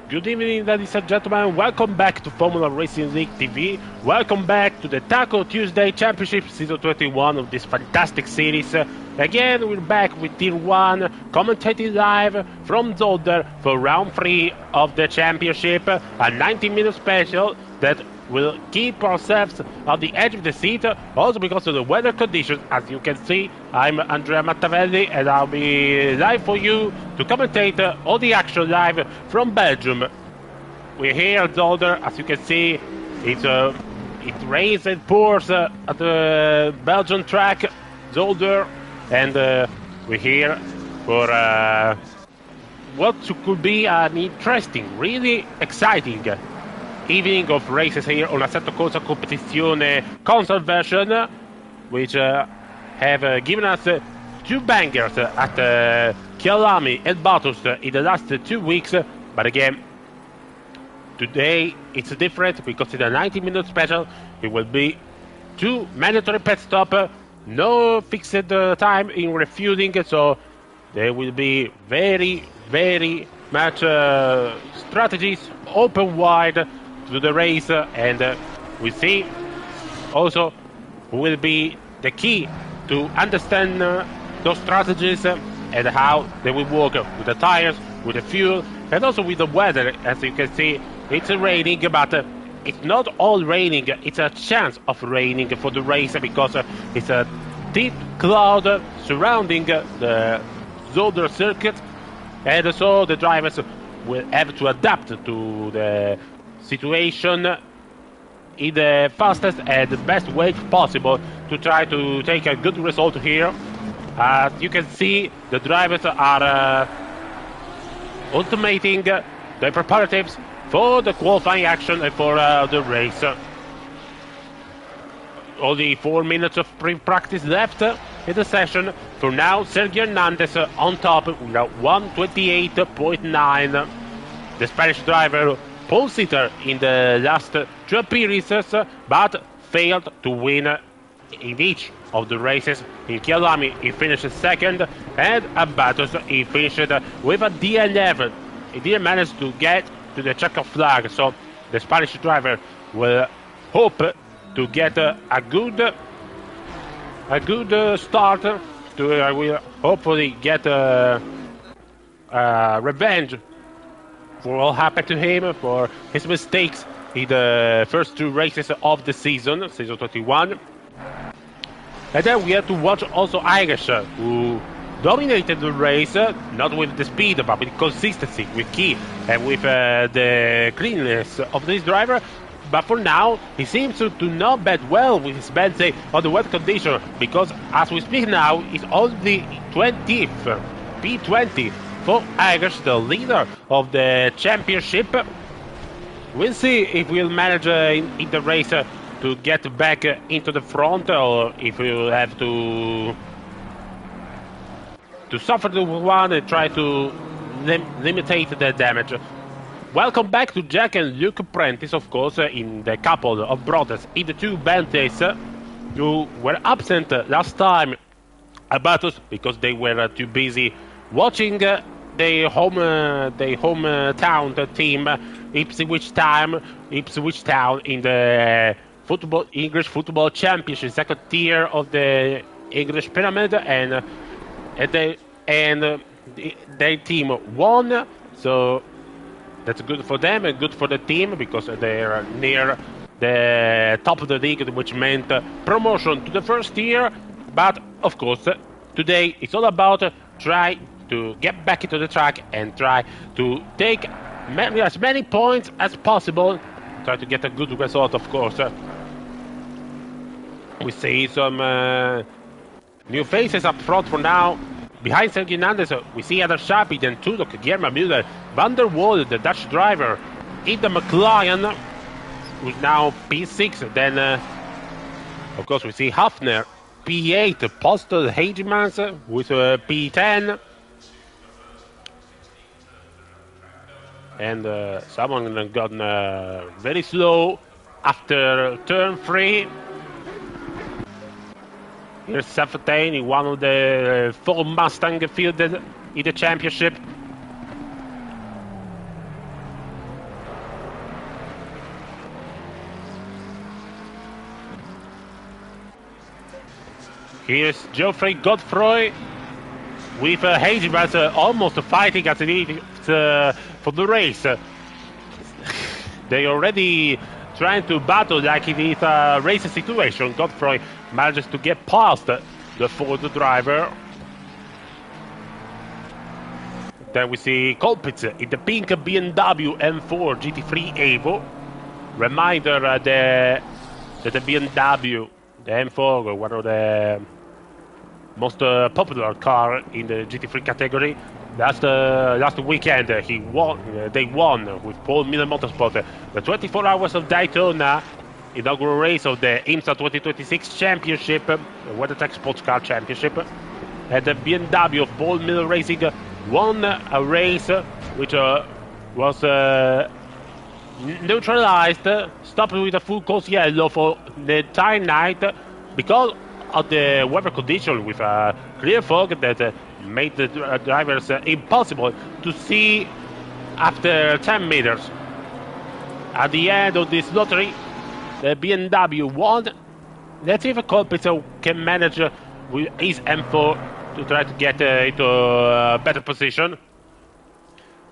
Good evening, ladies and gentlemen. Welcome back to Formula Racing League TV. Welcome back to the Taco Tuesday Championship Season 21 of this fantastic series. Again, we're back with Tier 1, commentating live from Zolder for Round 3 of the Championship. A 90-minute special that will keep ourselves on the edge of the seat, also because of the weather conditions. As you can see, I'm Andrea Mattavelli, and I'll be live for you to commentate all the action live from Belgium. We're here at Zolder. As you can see, it rains and pours at the Belgian track, Zolder, and we're here for what could be an interesting, really exciting evening of races here on Assetto Corsa Competizione console version, which have given us two bangers at Kyalami and Bathurst in the last 2 weeks. But again, today it's different because it's a 90-minute special. It will be two mandatory pit stop, no fixed time in refueling, so there will be very, very much strategies open wide to the race, and we see also will be the key to understand those strategies and how they will work with the tires, with the fuel, and also with the weather. As you can see, it's raining, but it's not all raining. It's a chance of raining for the race because it's a deep cloud surrounding the Zolder circuit, and so the drivers will have to adapt to the situation in the fastest and the best way possible to try to take a good result here. As you can see, the drivers are automating the preparatives for the qualifying action and for the race. Only 4 minutes of pre-practice left in the session. For now, Sergio Hernandez on top with a 1:28.9. The Spanish driver pole sitter in the last two appearances, but failed to win in each of the races. In Kyalami, he finished second, and at Bathurst, he finished with a DNF. He didn't manage to get to the checkered flag, so the Spanish driver will hope to get a good start. Will hopefully get revenge for what happened to him, for his mistakes in the first two races of the season 21. And then we have to watch also Irish, who dominated the race, not with the speed, but with consistency, with key, and with the cleanness of this driver. But for now, he seems to not bet well with his Bentley on the wet condition, because as we speak now, it's only 20th, P20, for Irish, the leader of the championship. We'll see if we'll manage in the race to get back into the front, or if we'll have to suffer the one and try to limitate the damage. Welcome back to Jack and Luke Prentice, of course, in the couple of brothers in the two Bentleys who were absent last time at Bathurst because they were too busy watching their hometown team, Ipswich Town, in the English Football Championship, second tier of the English pyramid, and their team won. So that's good for them and good for the team because they're near the top of the league, which meant promotion to the first tier. But of course, today it's all about try to get back into the track and try to take as many points as possible. Try to get a good result, of course. We see some new faces up front for now. Behind Sergio Hernandez, we see Adam Shapi, then Tudor, Guillermo Müller, Van der Waal, the Dutch driver, Ida McLaren, who's now P6. Then, of course, we see Hafner, P8, Postel Hegemans with P10. And someone got very slow after turn 3. Here's Safatain in one of the four Mustang fielded in the championship. Here's Geoffrey Godfrey with Hageman almost fighting as it is for the race. They already trying to battle like it is a race situation. Godfrey manages to get past the Ford driver. Then we see Colpitz in the pink BMW M4 GT3 Evo. Reminder that the BMW, the M4, one of the most popular car in the GT3 category. Last weekend they won with Paul Miller Motorsport the 24 Hours of Daytona inaugural race of the IMSA 2026 Championship, WeatherTech Sports Car Championship. And the BMW of Paul Miller Racing won a race which was neutralized, stopped with a full course yellow for the entire night because of the weather condition with a clear fog that made the drivers impossible to see after 10 meters. At the end of this lottery, the BMW won. Let's see if Colpitz can manage with his M4 to try to get into a better position.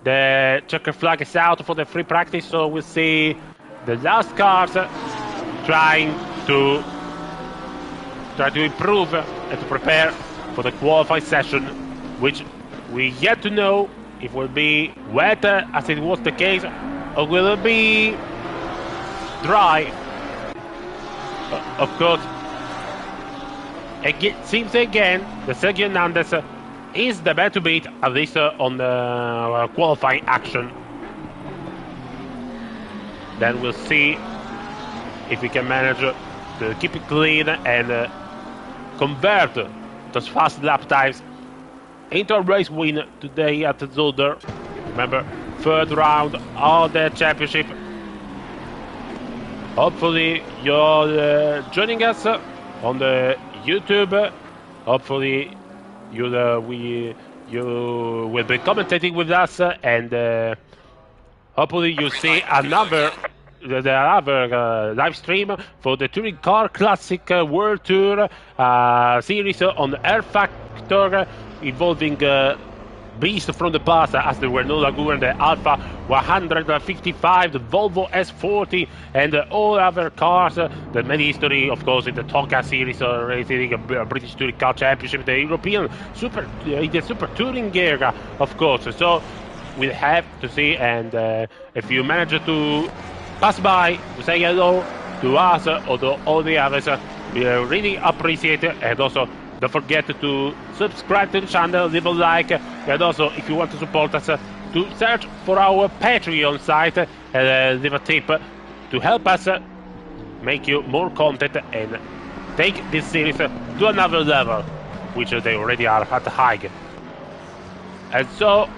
The checker flag is out for the free practice, so we'll see the last cars trying to improve and to prepare for the qualifying session, which we yet to know if will be wet as it was the case, or will it be dry. Of course, it seems again that Sergio Hernandez is the man to beat, at least on the qualifying action. Then we'll see if we can manage to keep it clean and convert those fast lap times into a race win today at Zolder. Remember, third round of the championship. Hopefully you're joining us on the YouTube. Hopefully you will be commentating with us, and hopefully you see the other live stream for the Touring Car Classic World Tour series on Air Factor involving beasts from the past, as there were no Lagoon, the Alfa 155, the Volvo S40, and all other cars that made history, of course, in the Tonka series racing, British Touring Car Championship, the European the Super Touring era, of course. So we'll have to see, and if you manage to pass by to say hello to us or to all the others, we really appreciate it. And also, don't forget to subscribe to the channel, leave a like, and also, if you want to support us, to search for our Patreon site and leave a tip to help us make you more content and take this series to another level, which they already are at high. And so,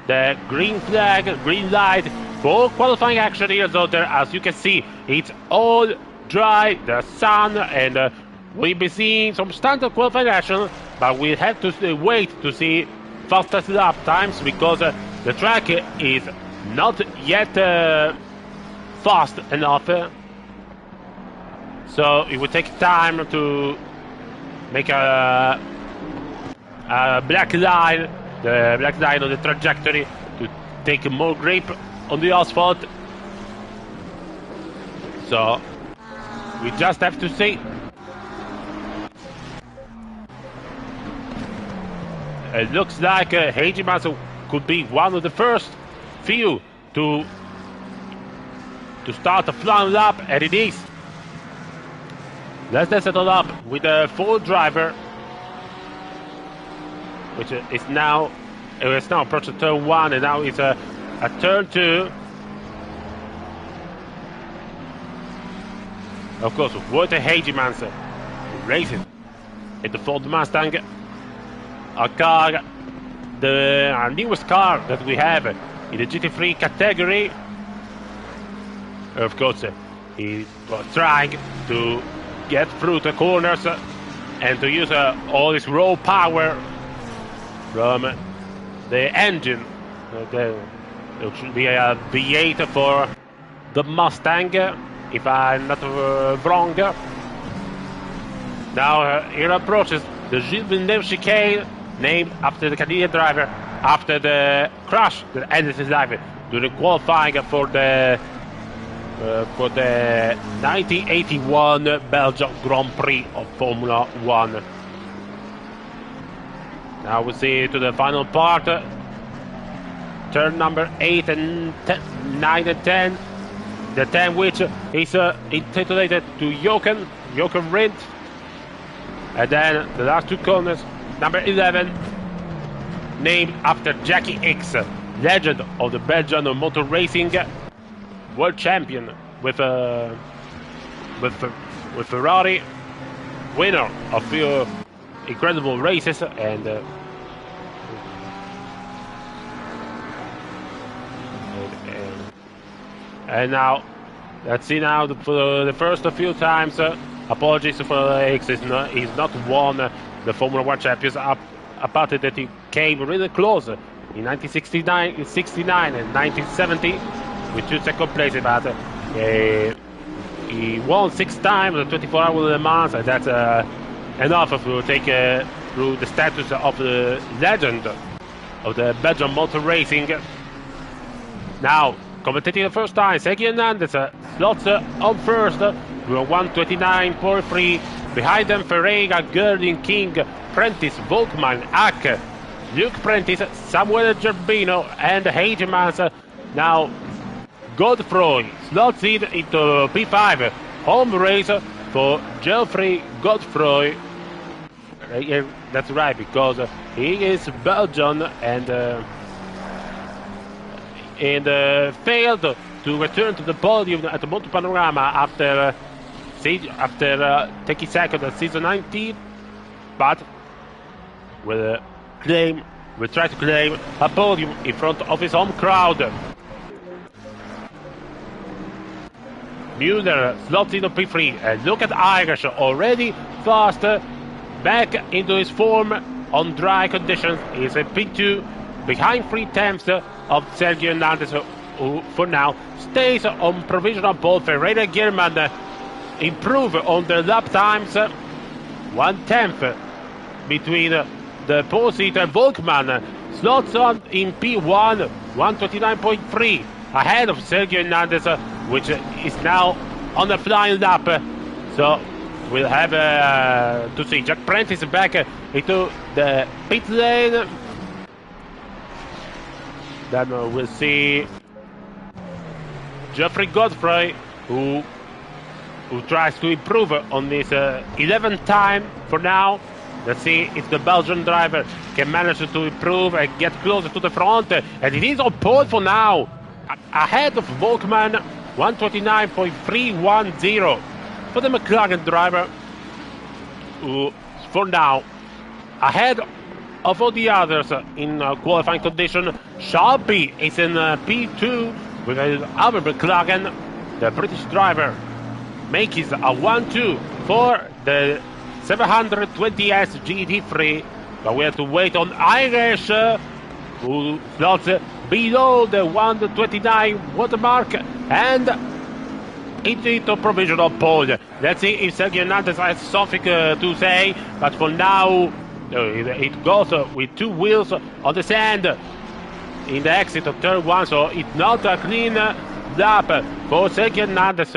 the green flag, green light for qualifying action here, Zolder. As you can see, it's all dry, the sun, and we'll be seeing some standard qualifying action, but we'll have to wait to see fastest lap times because the track is not yet fast enough. So it will take time to make a black line, the black line on the trajectory, to take more grip on the asphalt. So we just have to see. It looks like Hageman could be one of the first few to start a flying lap, and it is. Let's settle up with the Ford driver, which is now approaching turn 1, and now it's a turn 2. Of course, Walter Hageman racing in the Ford Mustang, a car, the newest car that we have in the GT3 category. Of course, he was trying to get through the corners and to use all his raw power from the engine. It should be a V8 for the Mustang, if I'm not wrong. Now here approaches the Gilles Villeneuve chicane, named after the Canadian driver after the crash that ended his life during qualifying for the 1981 Belgian Grand Prix of Formula 1. Now we see to the final part, turn number 8 and 9 and 10. The 10 which is intitulated to Jochen Rindt. And then the last two corners, number 11, named after Jackie X, legend of the Belgian motor racing, world champion with Ferrari, winner of few incredible races, and now let's see now for the first few times. Apologies for X, he's not won the Formula 1 Champions apart that he came really close in 1969 and 1970 with 2 second places, but he won 6 times the 24 Hours of Le Mans, and that's enough to take through the status of the legend of the Belgian motor racing. Now, commentating the first time, Sergio Hernandez slots on first with 129.3. Behind them, Ferreira, Gerding, King, Prentice, Volkmann, Ack, Luke Prentice, Samuel Gerbino, and Hagemans. Now, Godefroy slots in into P5. Home race for Geoffrey Godefroy. That's right, because he is Belgian and failed to return to the podium at the Monte Panorama after taking second at season 19, but will try to claim a podium in front of his home crowd. Mueller slots into P3, and look at Irish, already fast, back into his form on dry conditions. He's at P2, behind 3/10 of Sergio Hernandez, who for now stays on provisional pole. Ferreira Gierman improve on their lap times, 1/10 between the pole seat and Volkmann slots on in P1, 129.3 ahead of Sergio Hernandez, which is now on a flying lap. So we'll have to see. Jack Prentice back into the pit lane. Then we'll see Geoffrey Godefroy, who tries to improve on this 11th time for now. Let's see if the Belgian driver can manage to improve and get closer to the front. And it is on pole for now, ahead of Volkmann, 129.310 for the McLaren driver, who for now ahead of all the others in qualifying condition. Sharpie is in P2 with our McLaren. The British driver makes a 1-2 for the 720S GT3, but we have to wait on Irish, who slots below the 129 watermark and into provisional pole. Let's see if Sergio Hernandez has something to say, but for now it goes with 2 wheels on the sand in the exit of turn 1, so it's not a clean lap for Sergio Hernandez,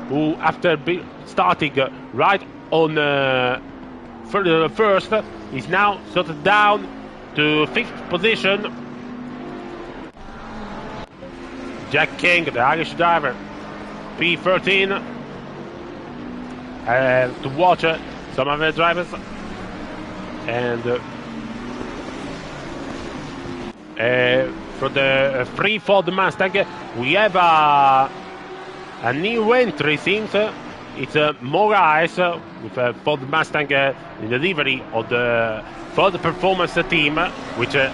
who after starting right on first is now sorted down to 5th position. Jack King, the Irish driver, P13. To watch some of the drivers, and for the free Ford Mustang we have a new entry. Seems it's Moraes with a Ford Mustang in the livery of the Ford Performance team, which is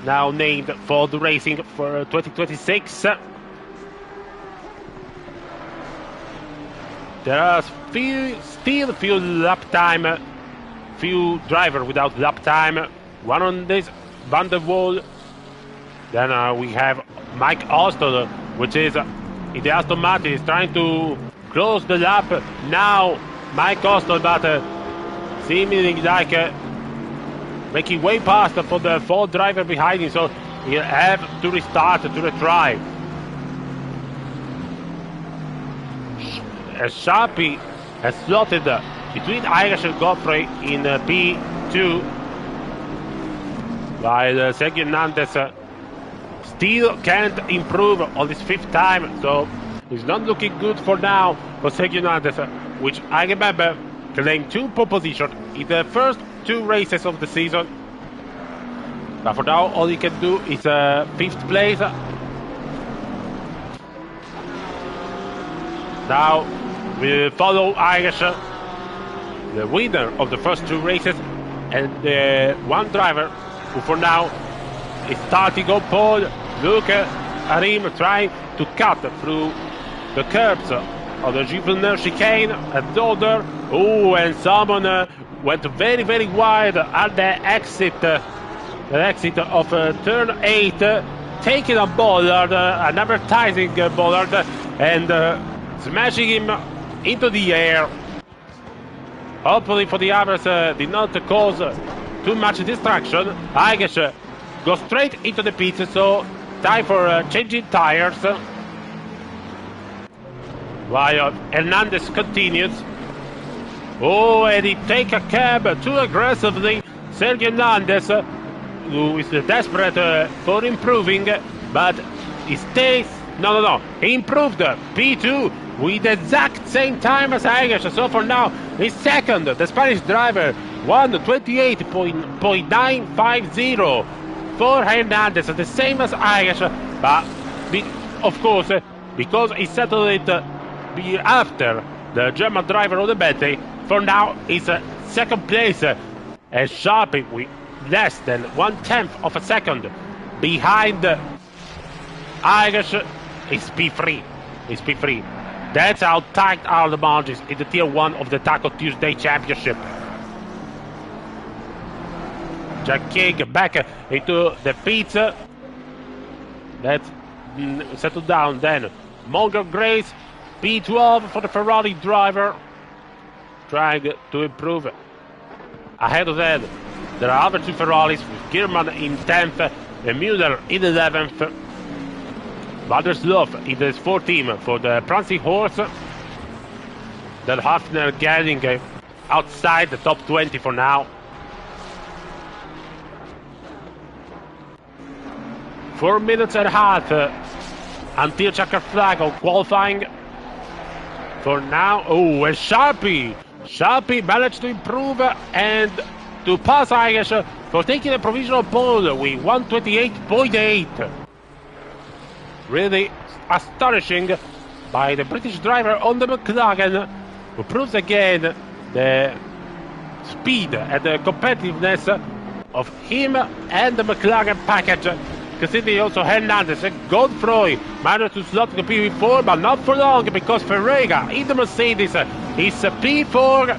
now named Ford Racing for 2026. There are still few lap time, few driver without lap time. One on this Van der Waal. Then we have Mike Austin, which is in the Aston Martin, is trying to close the lap now. Mike Austin, but seemingly like making way past for the fourth driver behind him, so he'll have to restart to retry. Sharpie has slotted between Irish and Godfrey in P2, while Sergio Hernandez still can't improve on this fifth time, so it's not looking good for now for Sergio Hernandez, which I remember claimed 2 pole positions in the first 2 races of the season. But for now, all he can do is 5th place. Now we'll follow Irish, the winner of the first 2 races, and the one driver who for now is starting on pole. Look at him trying to cut through the curbs of the Givellner chicane at Zolder. Oh, and someone went very, very wide at the exit of turn 8, taking a bollard, an advertising bollard, and smashing him into the air. Hopefully for the others did not cause too much distraction. Irish goes straight into the pits, so time for changing tires. While Hernandez continues. Oh, and he takes a cab too aggressively. Sergio Hernandez, who is desperate for improving, but he stays. No. He improved P2 with the exact same time as Irish. So for now, he's second. The Spanish driver won 28.950 for Hernandez, the same as Irish. But of course, because he settled it after the German driver on the Betty, for now he's second place, and Sharpie with less than 1/10 of a second behind Irish. Is P3. That's how tight are the margins in the Tier 1 of the Taco Tuesday Championship. Jack King back into the pits. Let's settle down then. Mongo Grace, P12 for the Ferrari driver, trying to improve. Ahead of that, there are other 2 Ferraris, with Gierman in 10th and Müller in 11th. Vandersloot in the 4th team for the Prancing Horse. Then Hafner getting outside the top 20 for now. 4 minutes and a half until checker flag on qualifying. For now, oh, and Sharpie managed to improve and to pass Irish for taking a provisional pole with 128.8. Really astonishing by the British driver on the McLaren, who proves again the speed and the competitiveness of him and the McLaren package. Considering also Hernandez and Godfrey managed to slot the P4, but not for long, because Ferreira in the Mercedes is P4.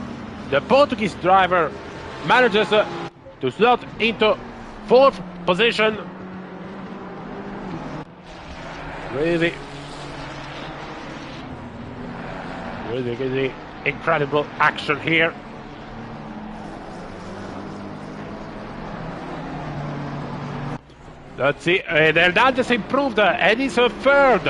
The Portuguese driver manages to slot into 4th position. Really incredible action here. Let's see, Hernandez improved, and it's a third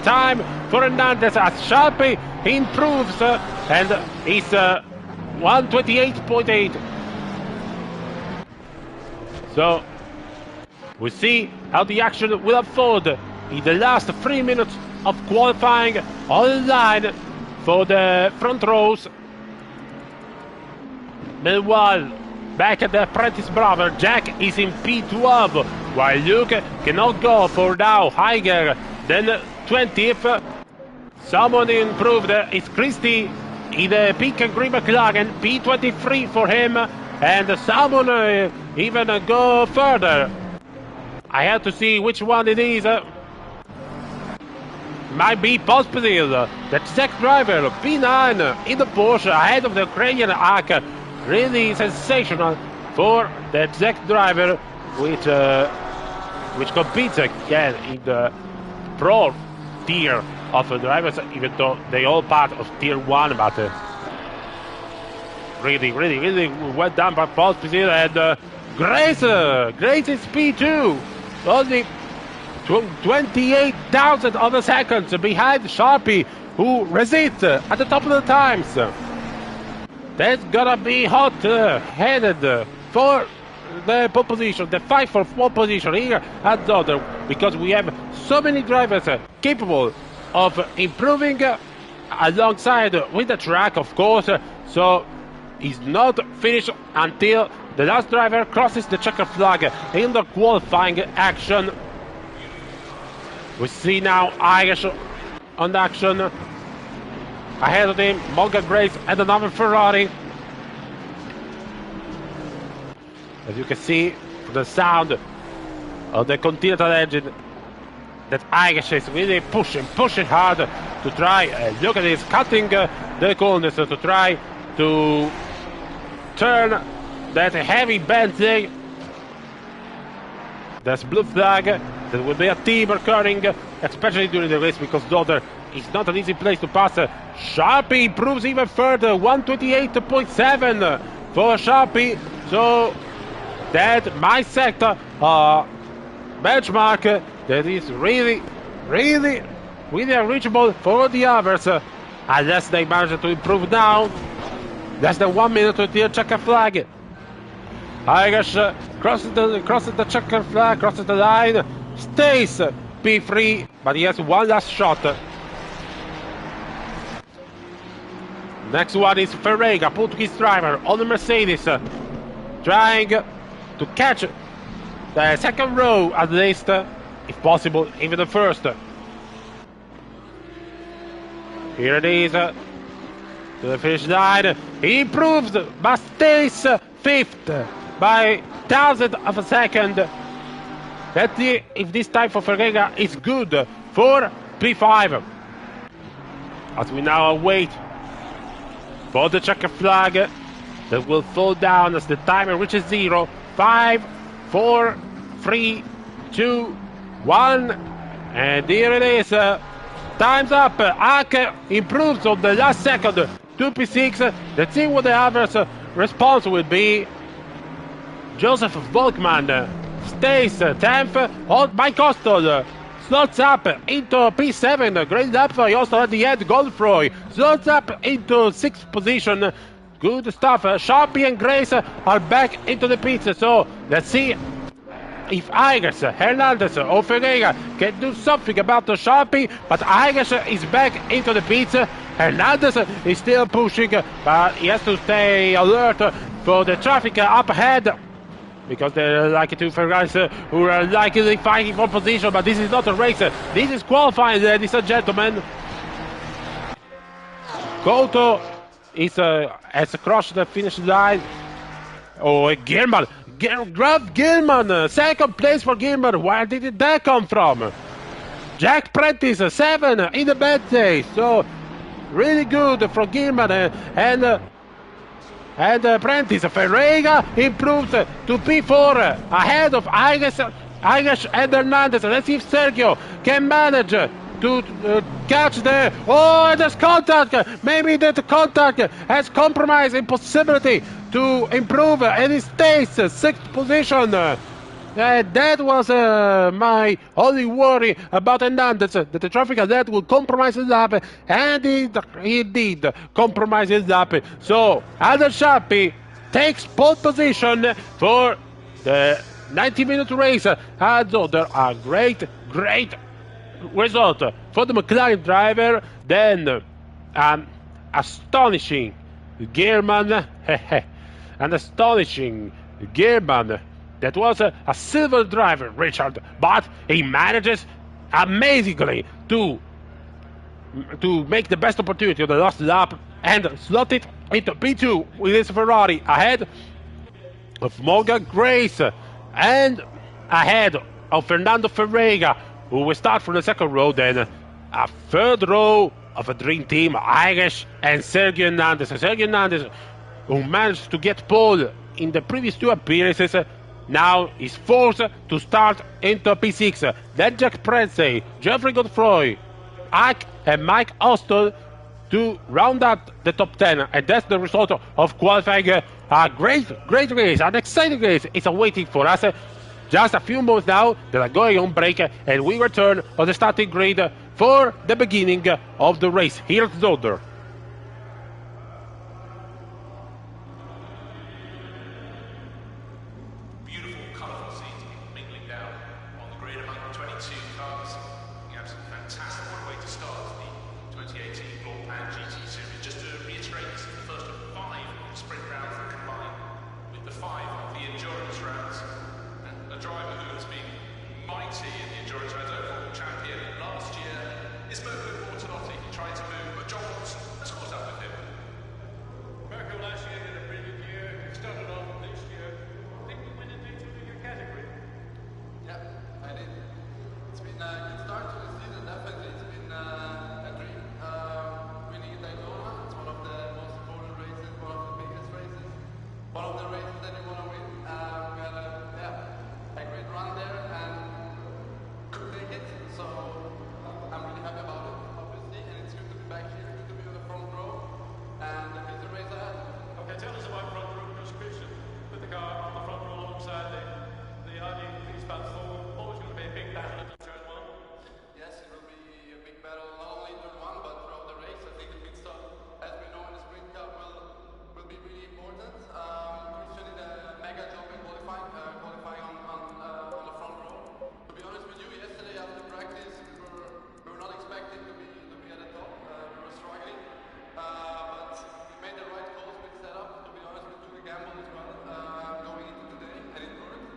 time for Hernandez as Sharpie improves, and he's 128.8. So we see how the action will unfold in the last 3 minutes of qualifying, online for the front rows. Meanwhile, back at the apprentice brother, Jack is in P12, while Luke cannot go for now higher than 20th. Someone improved is Christie in the pink and green McLaren, P23 for him, and someone even go further. I have to see which one it is. Might be Pospisil, the Czech driver, P9 in the Porsche ahead of the Ukrainian Arc. Really sensational for the Czech driver, which competes again in the pro tier of the drivers, even though they all part of tier 1, but really went down by false position. And Grace is P2. Only 28,000 other seconds behind Sharpie, who resists at the top of the times. That's gonna be hot-headed for the pole position, the fight for pole position here at Zolder, because we have so many drivers capable of improving alongside with the track, of course. So it's not finished until the last driver crosses the checker flag in the qualifying action. We see now Irish on action. Ahead of him, Morgan Grace and another Ferrari. As you can see, the sound of the Continental engine, that Irish is really pushing hard to try. Look at this, cutting the corners to try to turn that heavy Bentley. There's blue flag. There will be a team occurring, especially during the race, because Zolder is not an easy place to pass. Sharpie improves even further, 128.7 for Sharpie. So that my sector benchmark that is really unreachable for the others, unless they manage to improve now. Less than 1 minute until checker flag. Irish crosses the checker flag, crosses the line, stays P3, but he has one last shot. Next one is Ferreira, Portuguese driver on the Mercedes, trying to catch the second row at least, if possible, even the first. Here it is, to the finish line. He improves, but stays fifth by 1,000 of a second. Let's see if this time for Ferreira is good for P5. As we now await for the checker flag that will fall down as the timer reaches 0. 5, 4, 3, 2, 1, and here it is. Time's up. Ake improves on the last second to P6. Let's see what the others' response will be. Joseph Volkmann stays 10th. Mike Ostol slots up into P7. Great lap for Ostol at the end. Godfroy slots up into 6th position. Good stuff. Sharpie and Grace are back into the pits. So let's see if Irish, Hernandez or Ferreira can do something about the Sharpie. But Irish is back into the pits. Hernandez is still pushing, but he has to stay alert for the traffic up ahead, because there are like two Ferraris who are likely fighting for position. But this is not a race. This is qualifying, ladies and gentlemen. Couto has crossed the finish line. Oh, Gilman. Grab Gilman. Second place for Gilman. Where did that come from? Jack Prentice, 7 in the bad day. So, really good for Gilman and Prentice. Ferreira improves to P4 ahead of Irish and Hernandez. Let's see if Sergio can manage to catch the... Oh, there's contact! Maybe that contact has compromised the possibility to improve, and he stays 6th position. That was my only worry about Hernandez, that the traffic alert will compromise his lap, and he did compromise his lap. So, Alden Sharpie takes pole position for the 90-minute race at Zolder. A great result for the McLaren driver. Then astonishing Gearman, that was a silver driver, Richard, but he manages amazingly to make the best opportunity of the last lap and slot it into P2 with his Ferrari ahead of Morgan Grace and ahead of Fernando Ferreira, who will start from the second row. Then a third row of a dream team, Irish and Sergio Hernandez. Sergio Hernandez, who managed to get pole in the previous 2 appearances, now is forced to start into P6. Then Jack Prensey, Jeffrey Godfroy, Ike and Mike Ostol to round up the top 10, and that's the result of qualifying a great race, an exciting race is awaiting for us. Just a few moments now that are going on break, and we return on the starting grid for the beginning of the race here at Zolder. Beautiful, colourful scenes mingling down on the grid among the 22 cars. Absolutely fantastic. What a way to start the 2018 Floor Plan GT Series. Just to reiterate, this is the first of 5 sprint rounds that combine with the 5 of the endurance rounds. And a driver who has been mighty in the endurance rounds, overall champion last year, is Mirko Bortolotti. He tried to move, but John Watson has caught up with him. Mirko last year did a brilliant year. He started off this year. I think we win in your category. Yeah, I did. It's been a good start to the season, definitely. It's been a dream winning in Daytona. It's one of the most important races, one of the biggest races, one of the races that you want to win. We had a great run there and could take it, so I'm really happy about it, obviously, and it's good to be back here, good to be on the front row, and it's a race ahead. Okay, tell us about front row Christian. Put the car on the front row alongside the Audi P-Span 4. Always going to be a big battle in turn 1. Yes, it will be a big battle, not only in turn 1, but throughout the race. I think the pit stop, as we know in the Sprint Cup, will be really important. Christian did a mega job in qualifying on the front row. To be honest with you, yesterday after practice, we were not expecting to be at the top. We were struggling, but we made the right calls with setup. To be honest, we took a gamble as well going into today, and it worked.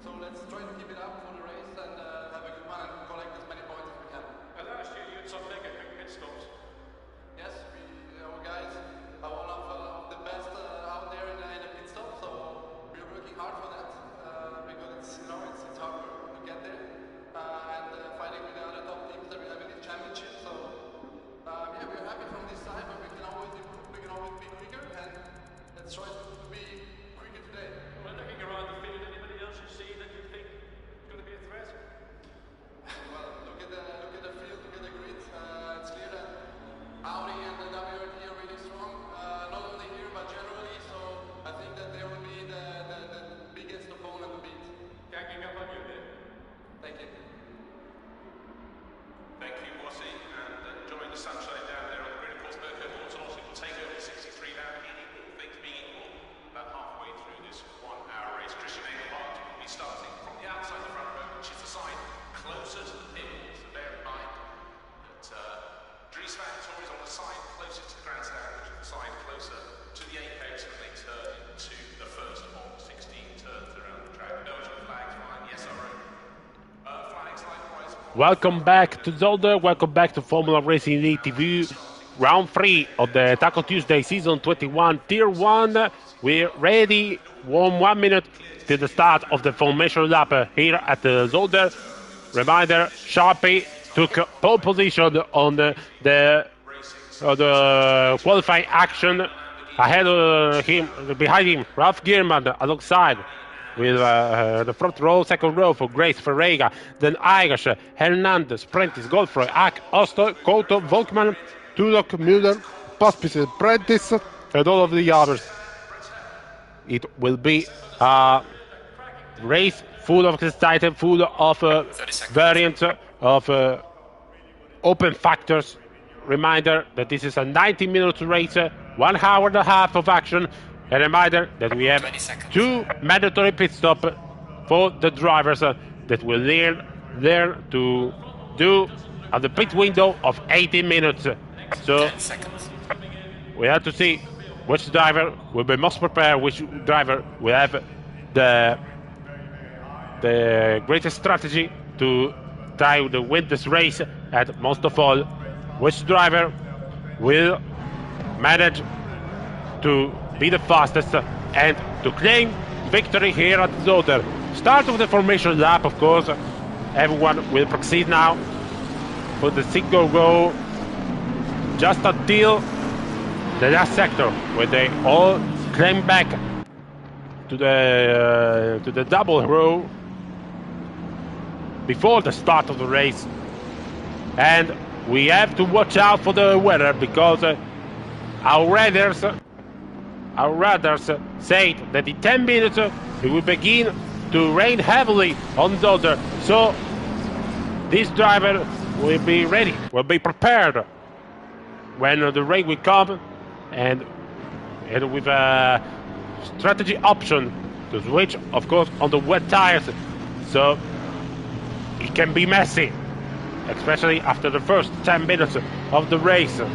So let's try to keep it up for the race and have a good one and collect as many points as we can. Last year you had some mega quick pit stops. Yes, our guys are one of the best out there in the pit stop, so we're working hard for that because it's hard work to get there and fighting with the other top teams that we have in this championship. So we're happy from this side, but we can always improve, we can always be quicker, and let's try to be quicker today. When looking around the field, anybody else you see that you think is going to be a threat? Well, look at the field, look at the grid. It's clear that Audi and the WRT are really strong, not only here but generally. So I think that they will be the biggest opponent to beat. Ganging up on you there. Thank you. Thank you, Wossi, and enjoying the sunshine down there on the grid. Of course, Mirko Bortolotti will take over 63 now, all things being equal, about halfway through this 1-hour race. Christian Engelhardt will be starting from the outside the front row, which is the side closer to the pit. So bear in mind that Dries van Tor is on the side closest to the grandstand, which is the side closer to the apex when they turn into the first of 16 turns around the track. Belgian flags flying, the SRO flags likewise. Welcome back to Zolder, welcome back to Formula Racing League TV, round 3 of the Taco Tuesday Season 21 Tier 1. We're ready, 1 minute to the start of the formation lap here at the Zolder. Reminder, Sharpie took pole position on the qualifying action. Ahead of him, behind him, Ralph Gierman alongside with the front row, second row for Grace Ferreira, then Irish, Hernandez, Prentice, Godfrey, Ack, Oster, Couto, Volkmann, Tudok, Müller, Pospisil, Prentice, and all of the others. It will be a race full of excitement, full of variants, of open factors. Reminder that this is a 90-minute race, 1 hour and a half of action. A reminder that we have 2 mandatory pit stops for the drivers that will learn to do at the pit window of 18 minutes. So we have to see which driver will be most prepared, which driver will have the greatest strategy to try to win this race, and most of all, which driver will manage to be the fastest and to claim victory here at Zolder. Start of the formation lap, of course. Everyone will proceed now for the single row just until the last sector, where they all claim back to the double row before the start of the race. And we have to watch out for the weather because our radars say that in 10 minutes it will begin to rain heavily on Zolder. So this driver will be ready, will be prepared when the rain will come, and with a strategy option to switch, of course, on the wet tires. So it can be messy, especially after the first 10 minutes of the race. Of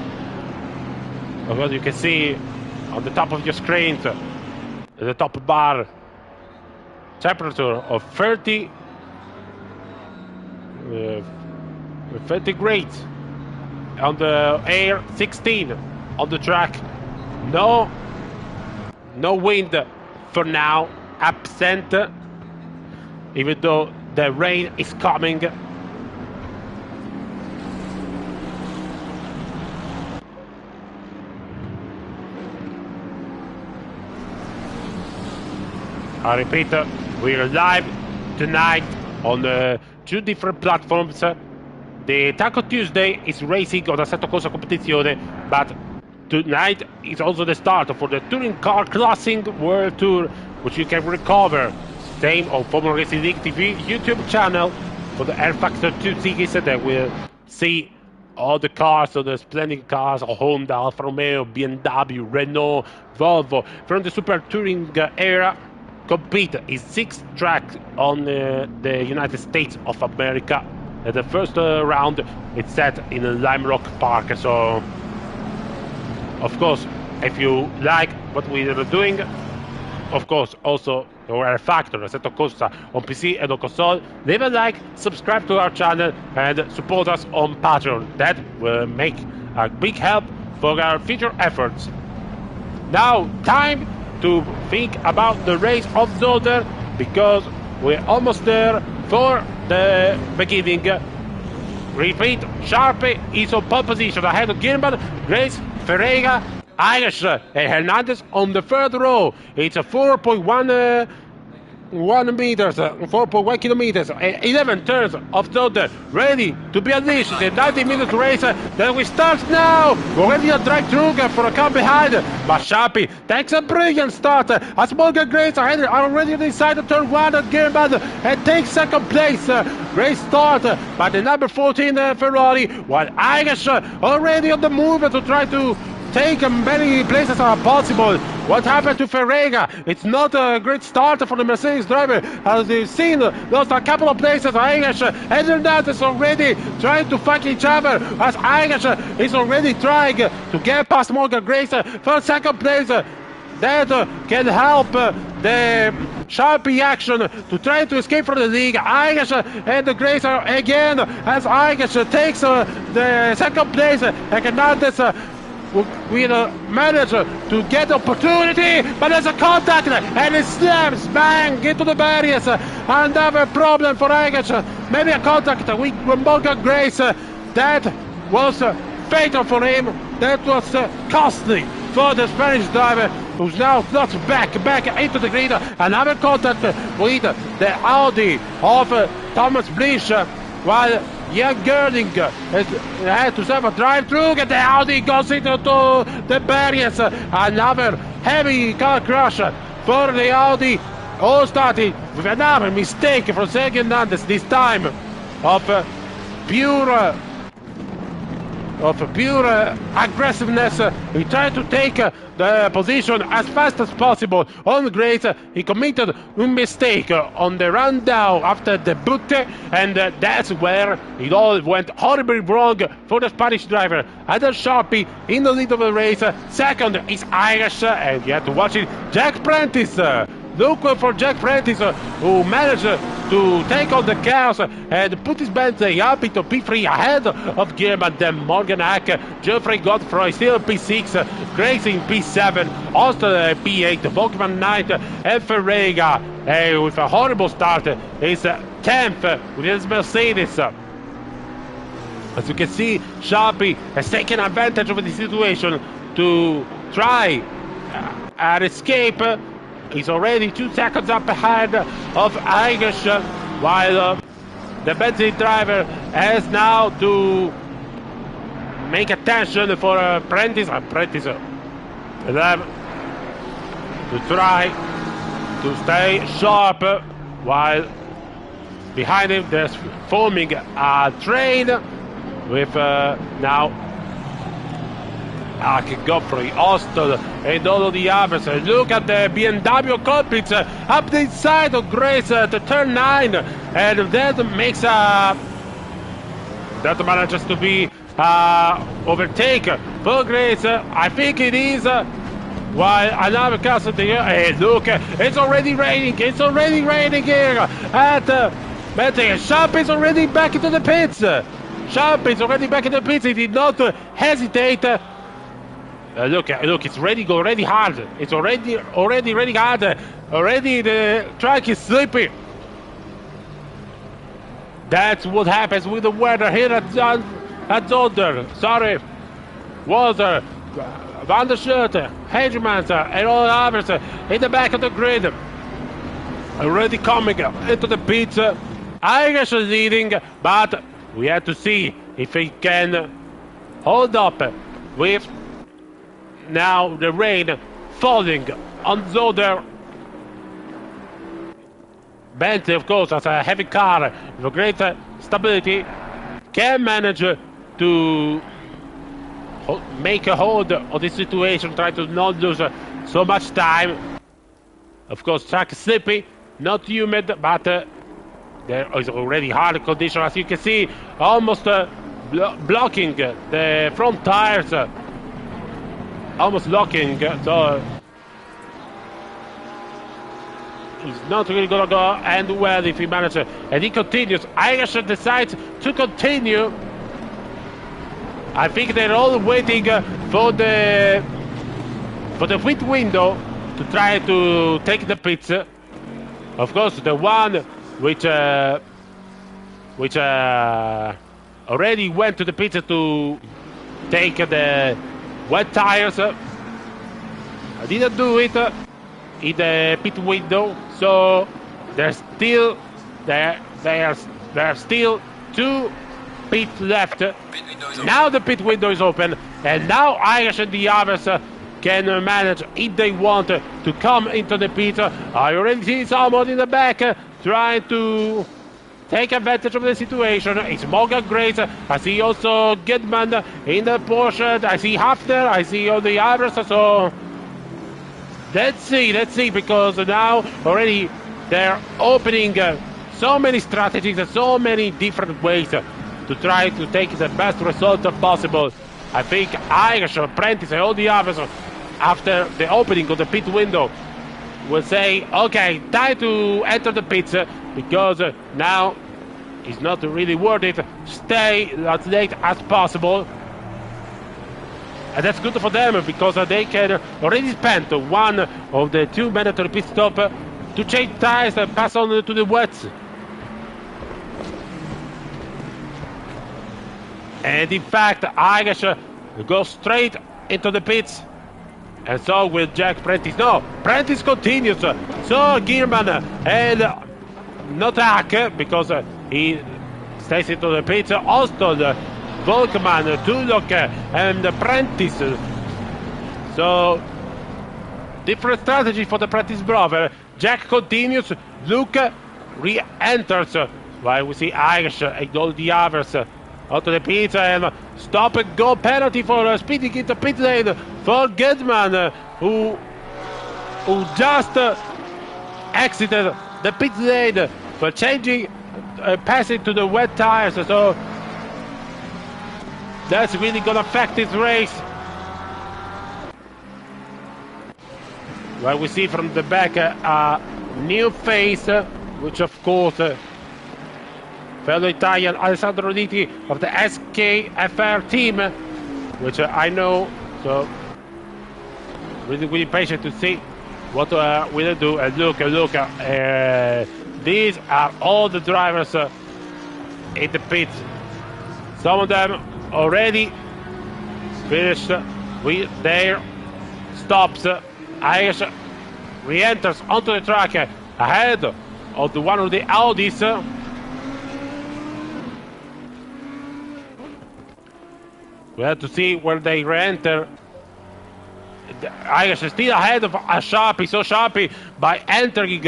course, you can see on the top of your screen, the top bar, temperature of 30 grades on the air, 16 on the track. No wind for now, absent, even though the rain is coming. I repeat, we're live tonight on 2 different platforms. The Taco Tuesday is racing on Assetto Corsa competizione, but tonight is also the start for the Touring Car Classing World Tour, which you can recover same on Formula Racing League TV YouTube channel for the Air Factor 2 series that will see all the cars, so the splendid cars, Honda, Alfa Romeo, BMW, Renault, Volvo, from the Super Touring era, compete in 6 tracks on the United States of America. The first round is set in Lime Rock Park. So, of course, if you like what we are doing, of course, also our Factor, Assetto Corsa on PC and on console, leave a like, subscribe to our channel, and support us on Patreon. That will make a big help for our future efforts. Now, time to think about the race of Zolder, because we're almost there for the beginning. Repeat, Sharpe is on pole position ahead of Gilman, Grace, Ferreira, Irish, and Hernandez on the 3rd row. It's a 4.1 meters, 4.1 kilometers, 11 turns of Zolder, ready to be unleashed. The 90-minute race that we start now. Already a drag through for a car behind, but Sharpe takes a brilliant start. As Morgan Grace already inside the turn 1 at Gearman and takes 2nd place. Great start by the number 14 Ferrari, while Irish already on the move to try to take many places are possible. What happened to Ferreira? It's not a great start for the Mercedes driver. As you've seen, lost a couple of places. Irish and Hernandez already trying to fight each other, as Irish is already trying to get past Morgan Grace for 2nd place. That can help the Sharpe action to try to escape from the league. Irish and the Grace are again, as Irish takes the 2nd place, and Hernandez will manage to get the opportunity, but there's a contact and it slams bang into the barriers. Another problem for Irish, maybe a contact with Morgan Grace. That was fatal for him. That was costly for the Spanish driver, who's now knocked back into the grid. Another contact with the Audi of Thomas Blish, while Jan Gerling had to have a drive-through, and the Audi goes into the barriers. Another heavy car crash for the Audi, all starting with another mistake from Sergio Hernandez, this time of pure aggressiveness. He tried to take the position as fast as possible on Grace. He committed a mistake on the rundown after the butte, and that's where it all went horribly wrong for the Spanish driver. Adam Sharpe in the lead of the race. 2nd is Irish, and you have to watch it, Jack Prentice. Look for Jack Prentice, who managed to take on the chaos and put his Bentley up into P3 ahead of Gilman, then Morgan Hack, Geoffrey Godfrey still P6, Grace in P7, Austin P8, Volkman 9th, and Ferreira with a horrible start is 10th with his Mercedes. As you can see, Sharpe has taken advantage of the situation to try and escape. He's already 2 seconds up ahead of Irish, while the Bentley driver has now to make attention for Prentice. Prentice them to try to stay sharp while behind him there's forming a train with now Godfrey, Austin, and all of the others. Look at the BMW cockpit up the inside of Grace to turn 9, and that makes that manages to be overtaken for Grace. I think it is. While another car there, hey, look, it's already raining. It's already raining here at Sharp is already back into the pits. Sharp is already back in the pits. He did not hesitate. Look, it's already hard. It's already really hard. Already the track is slippery. That's what happens with the weather here at Zolder. Sorry, Walter, Van der Schut, Hegemans, and all others in the back of the grid. Already coming into the pits. Irish is leading, but we have to see if he can hold up with now the rain falling on Zolder. Bentley, of course, as a heavy car with great stability, can manage to make a hold of this situation, try to not lose so much time. Of course, track is slippy, not humid, but there is already hard condition, as you can see, almost blocking the front tires, almost locking, so it's not really gonna go end well if he manages, and he continues. Irish decides to continue. I think they're all waiting for the pit window to try to take the pits. Of course, the one which already went to the pits to take the wet tires. I didn't do it in the pit window, so there's still there are still 2 pits left. Now the pit window is open, and now Irish and the others can manage, if they want, to come into the pit. I already see someone in the back trying to take advantage of the situation. It's Morgan Grace. I see also Goodman in the Porsche. I see Hafner. I see all the others. So let's see, because now already they're opening so many strategies and so many different ways to try to take the best result possible. I think Irish, Prentice, and all the others, after the opening of the pit window, will say, okay, time to enter the pits, because now it's not really worth it. Stay as late as possible. And that's good for them, because they can already spend one of the 2 mandatory pit stops to change tires and pass on to the wets. And in fact, Irish goes straight into the pits. And so will Jack Prentice. No, Prentice continues. So Gearman and Notak, because he stays into the pits. Austin, Volkman, Tullock, and Prentice. So different strategy for the Prentice brother. Jack continues. Luke re-enters, while we see Irish and all the others onto the pits, and stop and go penalty for speeding into pit lane for Goodman, who just exited the pit lane for changing, passing to the wet tires. So that's really gonna affect this race. Well, we see from the back a new face, which of course fellow Italian Alessandro Nitti of the SKFR team, which I know, so really patient to see what we'll do. And look, these are all the drivers in the pits. Some of them already finished with their stops. Irish re-enters onto the track ahead of the one of the Audis. We have to see where they re-enter. Irish is still ahead of Sharpie, so Sharpie by entering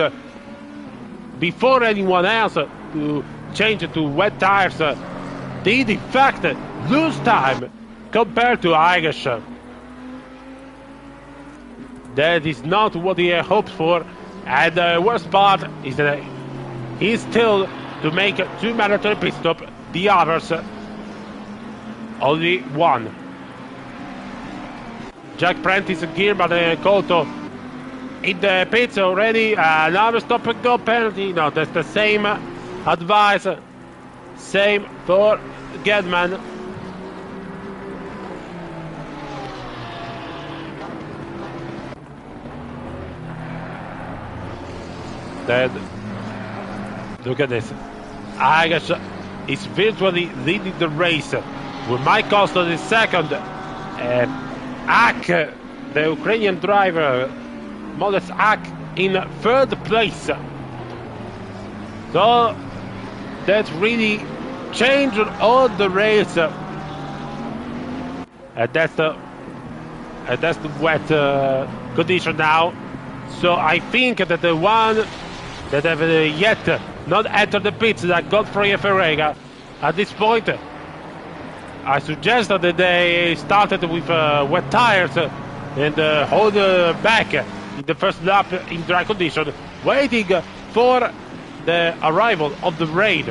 before anyone else to change it to wet tires did in fact lose time compared to Irish. That is not what he hoped for, and the worst part is that he's still to make 2 mandatory pit stops, the others only 1. Jack Prentice gear, but Colto in the pits already. Another stop and go penalty. No, that's the same advice. Same for Gedman. Then look at this. Irish is virtually leading the race with Mike Costa in second. Ak, the Ukrainian driver, Modest Ak, in third place. So that really changed all the race. And that's the wet condition now. So I think that the one that have yet not entered the pits, like Godfrey Ferreira, at this point, I suggest that they started with wet tires and hold back in the first lap in dry condition, waiting for the arrival of the rain.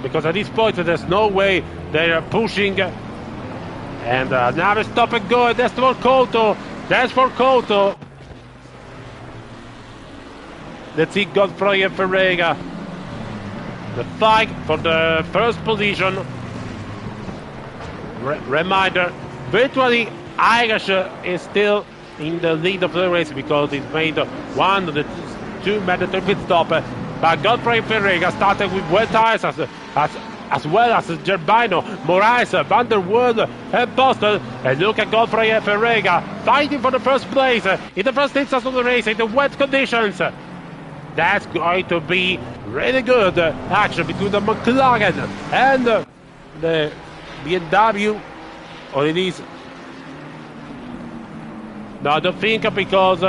Because at this point, there's no way they are pushing. And now they stop and go, and that's for Couto. That's for Couto. Let's see Godfrey Ferreira. The fight for the first position. Reminder, virtually Irish is still in the lead of the race because he's made 1 of the 2 mandatory pit stops. But Godfrey Ferreira started with wet tires as well as Gerbino, Moraes, Van der Wood, and Postel. And look at Godfrey Ferreira fighting for the first place in the first instance of the race in the wet conditions. That's going to be really good action between the McLaren and the BMW, or it is. No, I don't think, because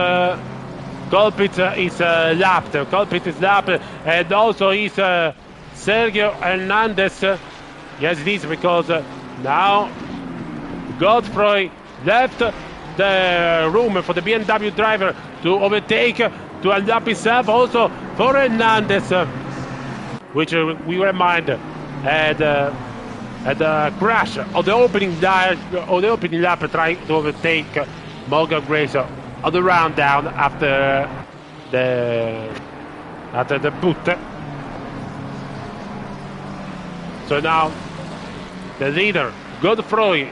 Colpitz is lapped. Colpitz is lapped, and also is Sergio Hernandez. Yes, it is, because now Godfrey left the room for the BMW driver to overtake, to unlap himself. Also for Hernandez, which we remind had a crash on the opening lap, trying to overtake Morgan Grace on the round down after the boot. So now the leader, Godfrey,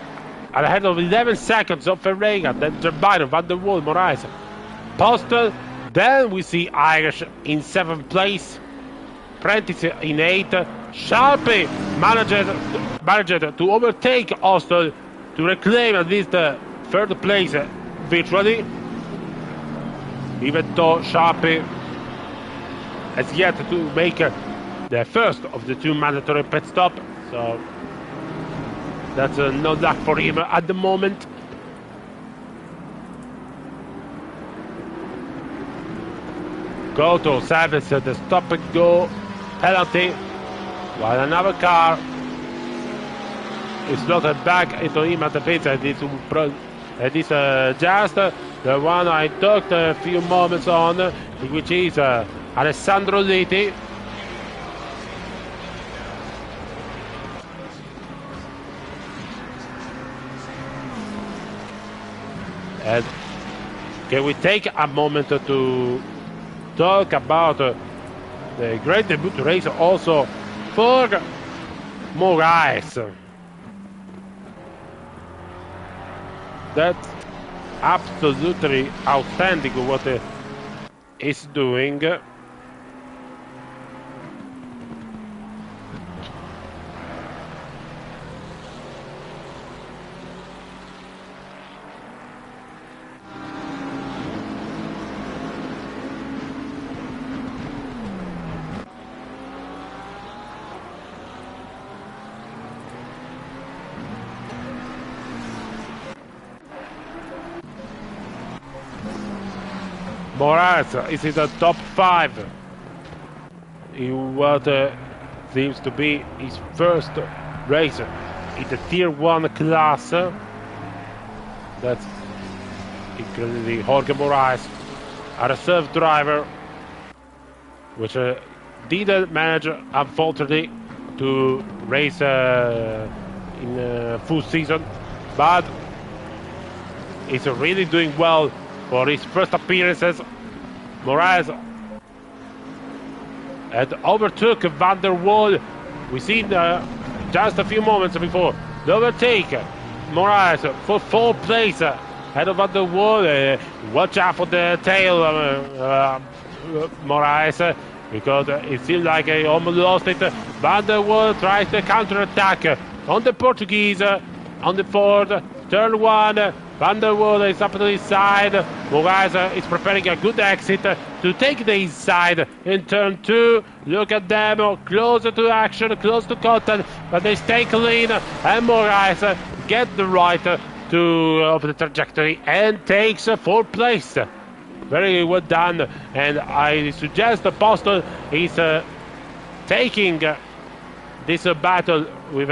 ahead of 11 seconds of Ferreira, then Gerbino, Van der Waal, Moraes, Postel. Then we see Irish in 7th place, Prentice in 8th. Sharpie managed to overtake Postel to reclaim at least the 3rd place virtually, even though Sharpie has yet to make the first of the 2 mandatory pit stops. So that's no luck for him at the moment. Couto serves the stop and go penalty, while another car is slotted back into him at the pits. And this just the one I talked a few moments on, which is Alessandro Liti. And can we take a moment to talk about the great debut race also for Moraes? That's absolutely outstanding what he's doing. Moraes is in the top 5 in what seems to be his first race in the Tier 1 class. That's including Jorge Moraes, a reserve driver, which didn't manage, unfortunately, to race in full season, but he's really doing well for his first appearances. Moraes had overtook Van der Waal. We seen just a few moments before the overtake. Moraes for 4th place ahead of Van der Waal. Watch out for the tail, Moraes, because it seems like he almost lost it. Van der Waal tries the counter-attack on the Portuguese on the 4th, turn 1. Van der Waal is up to the side. Moraes is preparing a good exit to take the inside in turn 2. Look at them, closer to action, close to contact, but they stay clean. And Moraes get the right of the trajectory and takes 4th place. Very well done. And I suggest Apostle is taking this battle with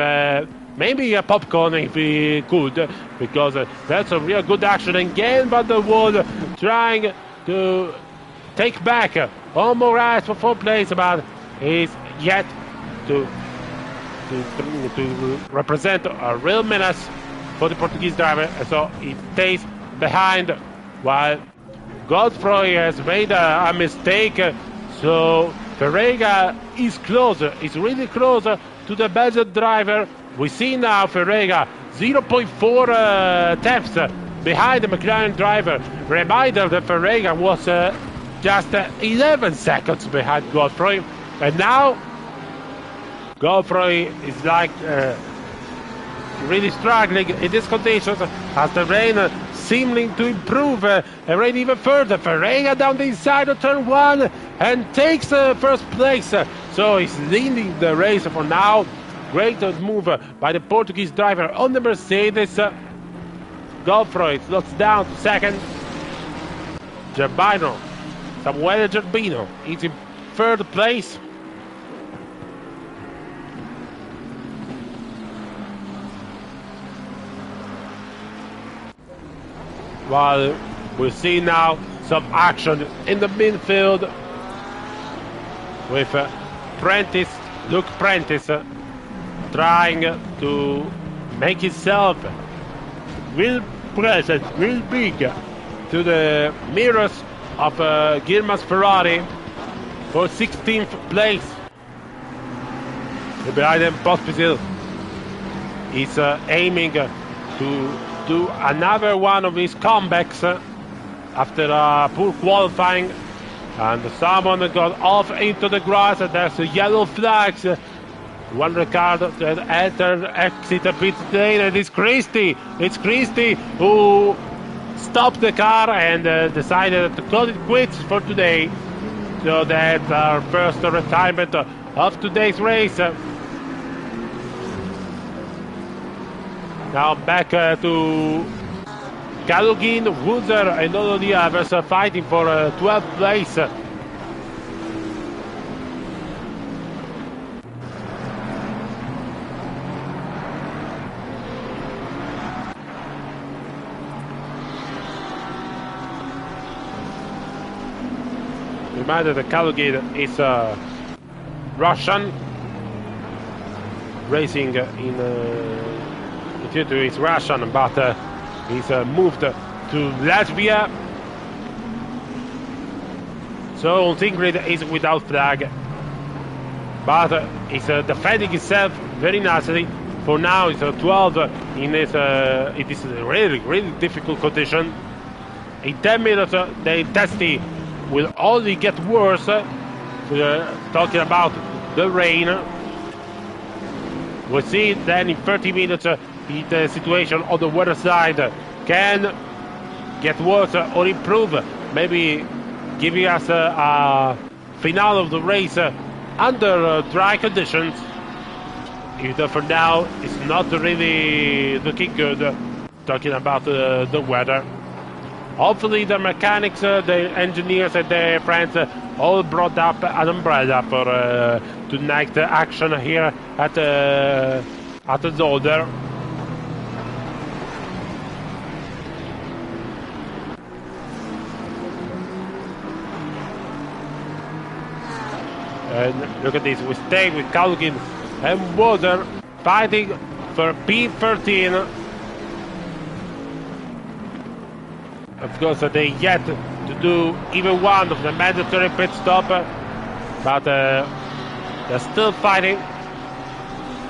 maybe a popcorn if he could, because that's a real good action. Again, Van der Waal trying to take back on Moraes for 4th place, but he's yet to represent a real menace for the Portuguese driver, so he stays behind while Godfrey has made a mistake. So Ferreira is closer, is really closer to the Belgian driver. We see now Ferreira 0.4 tenths behind the McLaren driver. Reminder that Ferreira was just 11 seconds behind Godfrey, and now Godfrey is like really struggling in these conditions as the rain seeming to improve rain even further. Ferreira down the inside of turn 1 and takes 1st place, so he's leading the race for now. Great move by the Portuguese driver on the Mercedes. Godfrey slots down to 2nd. Gerbino, Samuele Gerbino, is in 3rd place. While we see now some action in the midfield with Luke Prentice, trying to make himself real present, real big to the mirrors of Guilherme's Ferrari for 16th place. Behind him, Pospisil is aiming to do another one of his comebacks after poor qualifying, and someone got off into the grass, and there's yellow flags. One Ricardo that entered, exit a pit lane, and it's Christie who stopped the car and decided to call it quits for today. So that's our first retirement of today's race. Now back to Kalugin, Woozer, and all of the others fighting for 12th place. Reminder that Kalugin is Russian, racing in Tito is Russian, but he's moved to Latvia. So Tingrid is without flag, but he's defending himself very nicely. For now, he's 12 in this really difficult condition. In 10 minutes, the intensity will only get worse. We're talking about the rain. We'll see then in 30 minutes if the situation on the weather side can get worse or improve, maybe giving us a finale of the race under dry conditions. Even for now, it's not really looking good, talking about the weather. Hopefully the mechanics, the engineers and their friends all brought up an umbrella for tonight action here at the Zolder. And look at this, we stay with Kalugin and Zolder fighting for P13. Of course, they yet to do even one of the mandatory pit stop, but they're still fighting.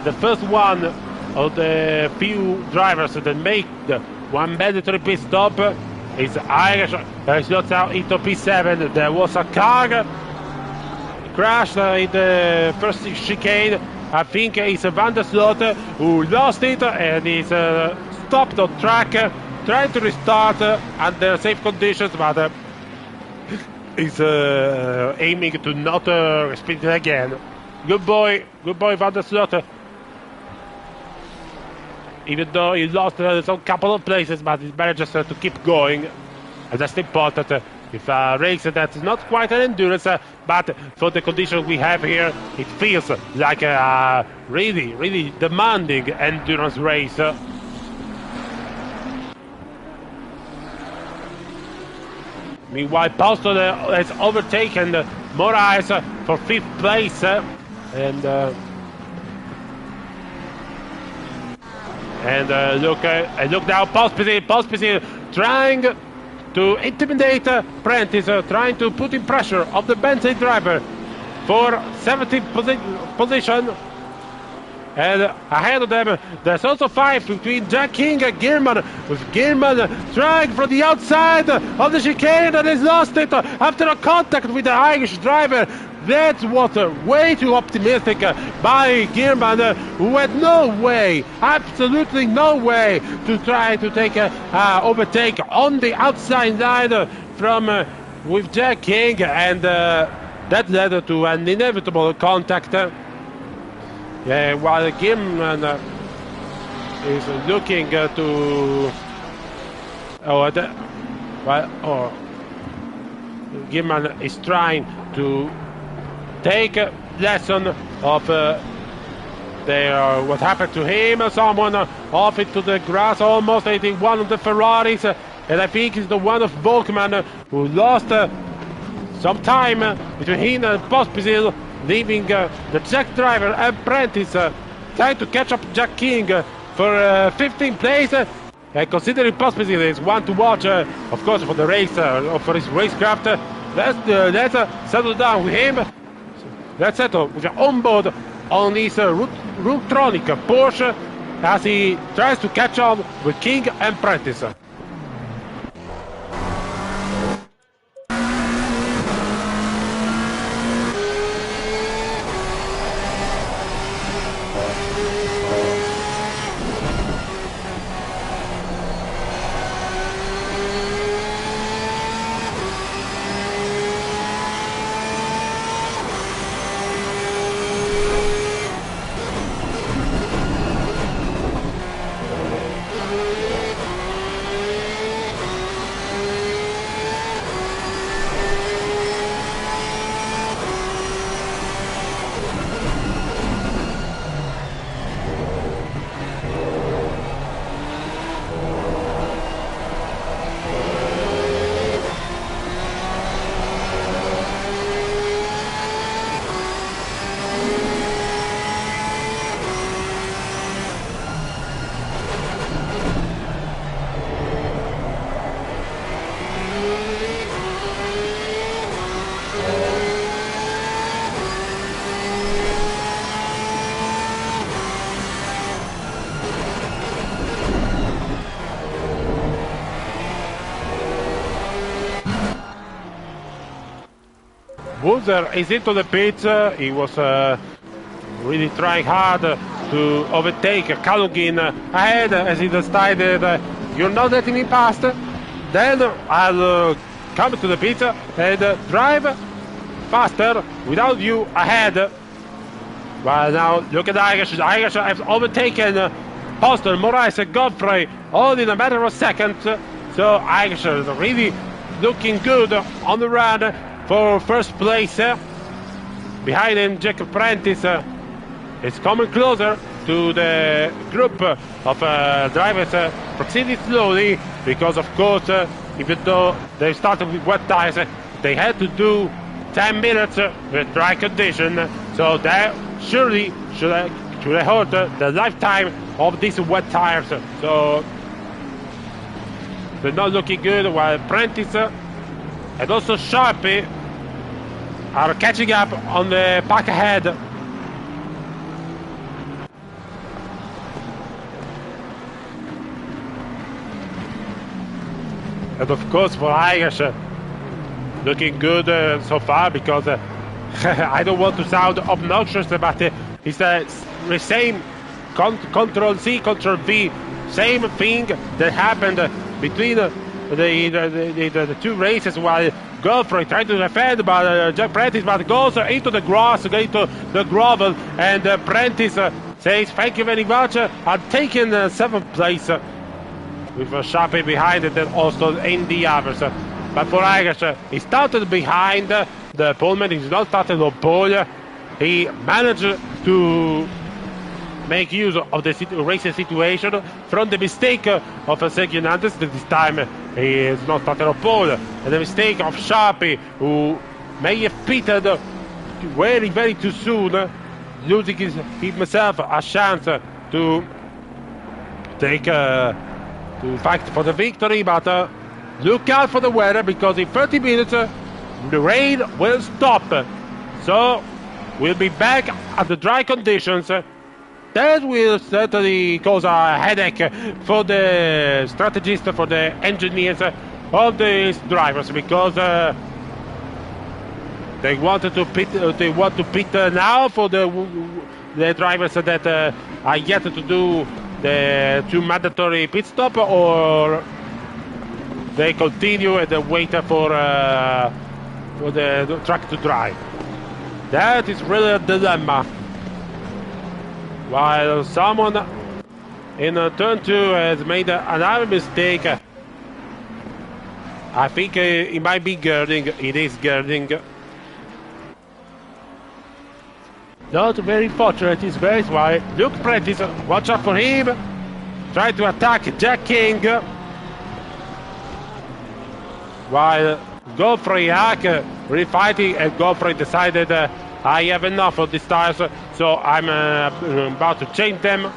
The first one of the few drivers that make the one mandatory pit stop is Irish. It's not now into P7. There was a car crashed in the first chicane. I think it's Van der Sloot who lost it and is stopped on track, trying to restart under safe conditions, but is aiming to not repeat it again. Good boy Van der Sloot. Even though he lost some couple of places, but he manages to keep going. And that's important. It's a race that's not quite an endurance, but for the conditions we have here, it feels like a really, really demanding endurance race. Meanwhile, Poston has overtaken Moraes for 5th place, and look now, Pospisil trying to intimidate Prentice, trying to put in pressure of the Bentley driver for 17th position. And ahead of them, there's also 5 between Jack King and Gilman, with Gilman trying from the outside of the chicane and has lost it after a contact with the Irish driver. That was way too optimistic by Gilman, who had no way, absolutely no way, to try to take overtake on the outside line from with Jack King, and that led to an inevitable contact. While Gilman is looking to Gilman is trying to take a lesson of what happened to him. Someone off into the grass, almost hitting one of the Ferraris, and I think it's the one of Volkmann who lost some time between him and Pospisil, leaving the Czech driver Apprentice trying to catch up Jack King for 15th place. Considering Pospisil is one to watch, of course, for the race, for his racecraft, let's settle down with him. Let's settle with the onboard on his Rutronic Porsche as he tries to catch on with King and Prentice. Zolder is into the pits. He was really trying hard to overtake Kalugin ahead as he decided, you're not letting me past, then I'll come to the pits and drive faster without you ahead. But now look at Irish. Irish have overtaken Poston, Moraes and Godfrey all in a matter of seconds. So Irish is really looking good on the run for first place. Behind him, Jack Prentice is coming closer to the group of drivers proceeding slowly because, of course, even though they started with wet tires, they had to do 10 minutes with dry condition, so that surely should hurt the lifetime of these wet tires. So they're not looking good, while Prentice and also Sharpie are catching up on the pack ahead. And of course for Irish, looking good so far, because I don't want to sound obnoxious, but it's the same Control C, Control V, same thing that happened between the two races, while Godfrey tried to defend, but Jack Prentice goes into the grass, into the gravel, and Prentice says thank you very much. I'm taking 7th place with Sharpie behind it, and also in the others. But for Irish, he started behind the poleman. He's not started on pole. He managed to make use of the racing situation from the mistake of Sergio Hernandez. This time he is not started on pole. And the mistake of Sharpie, who may have pitted very, very too soon, losing himself a chance to take to fight for the victory. But look out for the weather, because in 30 minutes the rain will stop. So we'll be back at the dry conditions. That will certainly cause a headache for the strategists, for the engineers of these drivers, because they wanted to pit. They want to pit now for the drivers that are yet to do the 2 mandatory pit stop, or they continue and wait for the track to dry. That is really a dilemma. While someone in turn 2 has made another mistake, I think it might be Girding. It is Girding. Not very fortunate, it's very wide. Luke Prentice, watch out for him. Try to attack Jack King. While Godfrey Hack refighting, and Godfrey decided I have enough of these tires, so I'm about to change them.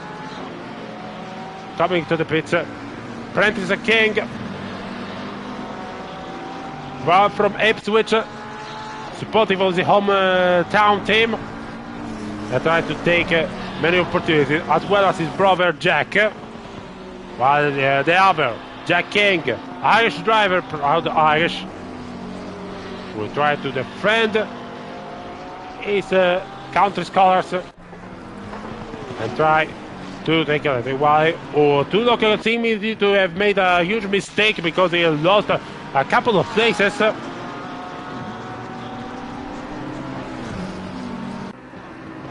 Coming to the pits, Prentice King. Well, from Ipswich, supportive of the hometown team. And tried to take many opportunities, as well as his brother Jack. While the other, Jack King, Irish driver, proud Irish, will try to defend his country's colors and try to take a while. Or Tudor seems to have made a huge mistake, because he lost a couple of places.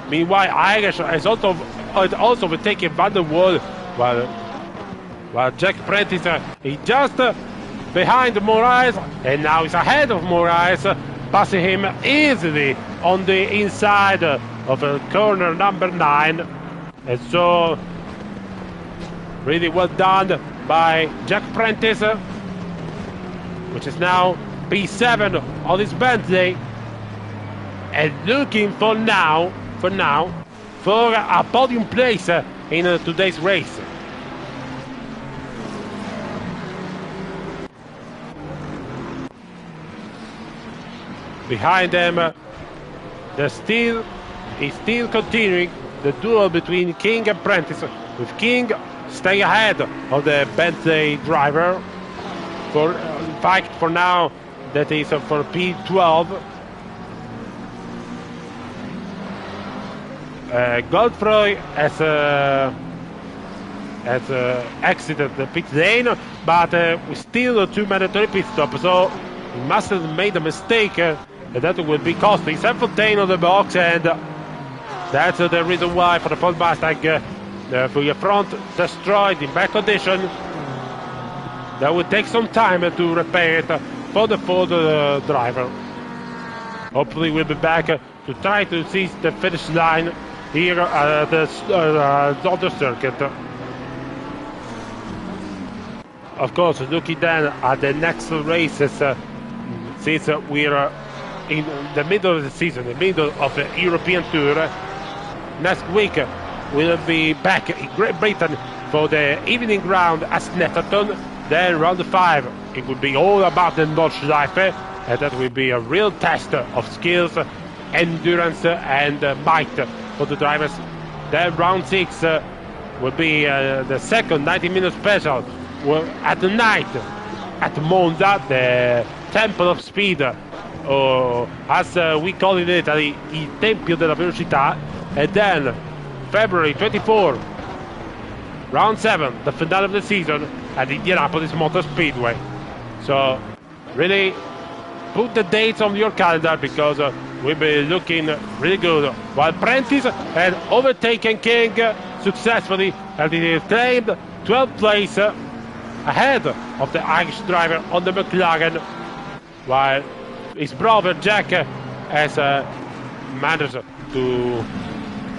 Meanwhile, Irish has also been taking Van der Waal, while Jack Prentice is just behind Moraes, and now he's ahead of Moraes, passing him easily on the inside of corner number 9. And so, really well done by Jack Prentice, which is now P7 on his Bentley, and looking for a podium place in today's race. Behind them, he's still continuing the duel between King and Prentice, with King staying ahead of the Bentley driver. For in fact, for now, that is for P12. Godfrey has exited the pit lane, but we still 2 mandatory pit stops, so he must have made a mistake, and that would be costing 7th on the box, and that's the reason why for the Ford Mustang, for your front destroyed in bad condition. that will take some time to repair it for the Ford driver. Hopefully we'll be back to try to seize the finish line here at the Zolder circuit. Of course, looking then at the next races, since we're in the middle of the season, the middle of the European Tour, next week we'll be back in Great Britain for the evening round at Snetterton. Then round 5, it will be all about the Nordschleife, and that will be a real test of skills, endurance and might for the drivers. Then round 6 will be the second 90-minute special at the night at Monza, the Temple of Speed, or as we call it in Italy, il Tempio della Velocità. And then February 24, round 7, the finale of the season at Indianapolis Motor Speedway. So really put the dates on your calendar, because we'll be looking really good. While Prentice had overtaken King successfully, and he claimed 12th place ahead of the Irish driver on the McLaren, while his brother Jack has managed to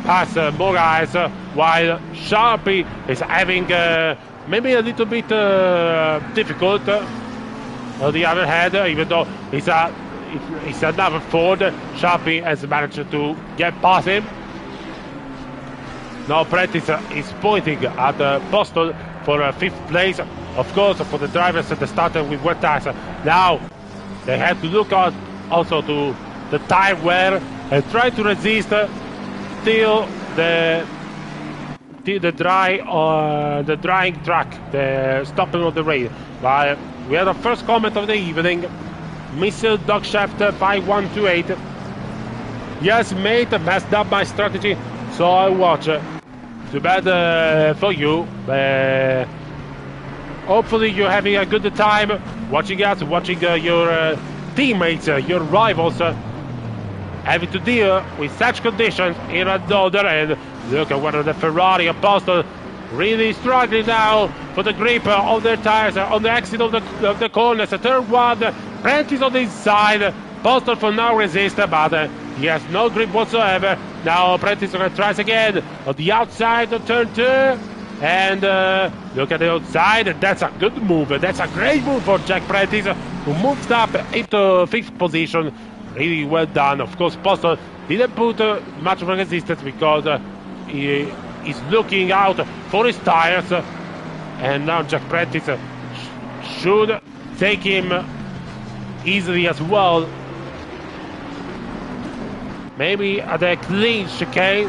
pass more guys, while Sharpie is having maybe a little bit difficult. On the other hand, even though it's another Ford, Sharpie has managed to get past him. Now Prentice is pointing at Boston for 5th place. Of course, for the drivers that started with wet tires, now they have to look out also to the tire wear and try to resist till the drying track, the stopping of the rail. While we had the first comment of the evening, Missile Dogshaft 5128. Yes, mate, messed up my strategy, so I watch. Too bad for you. Hopefully you're having a good time watching us, watching your teammates, your rivals, having to deal with such conditions here at Zolder. And look at one of the Ferrari Apostle really struggling now for the grip of their tires on the exit of the corners. Turn 1, Prentice on the inside. Postal for now resist, but he has no grip whatsoever. Now Prentice tries again on the outside of turn 2. And look at the outside. That's a good move. That's a great move for Jack Prentice, who moved up into 5th position. Really well done. Of course, Postal didn't put much of a resistance, because he is looking out for his tires. And now Jack Prentice should take him easily as well. Maybe at a clean chicane.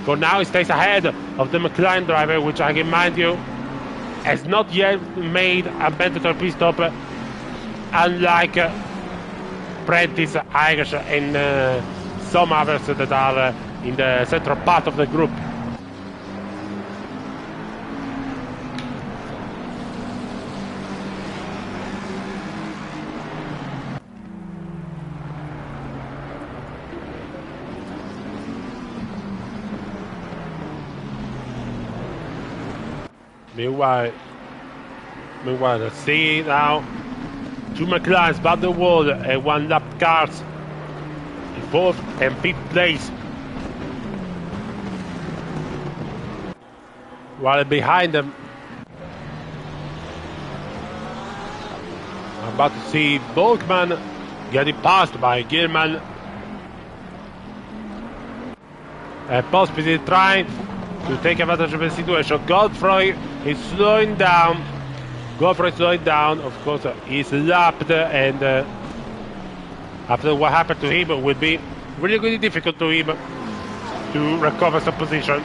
For now, he stays ahead of the McLaren driver, which I remind you has not yet made a mandatory pit stop, unlike Prentice, Irish, and some others that are in the central part of the group. Meanwhile, let's see now. 2 McLarens about the wall and 1 lap cars in 4th and 5th place. While behind them, I'm about to see Volkmann getting passed by Gilman. And Pospisil trying to take advantage of the situation. Godfrey is slowing down. Of course, he's lapped, and after what happened to him, it would be really, really difficult to him to recover some position.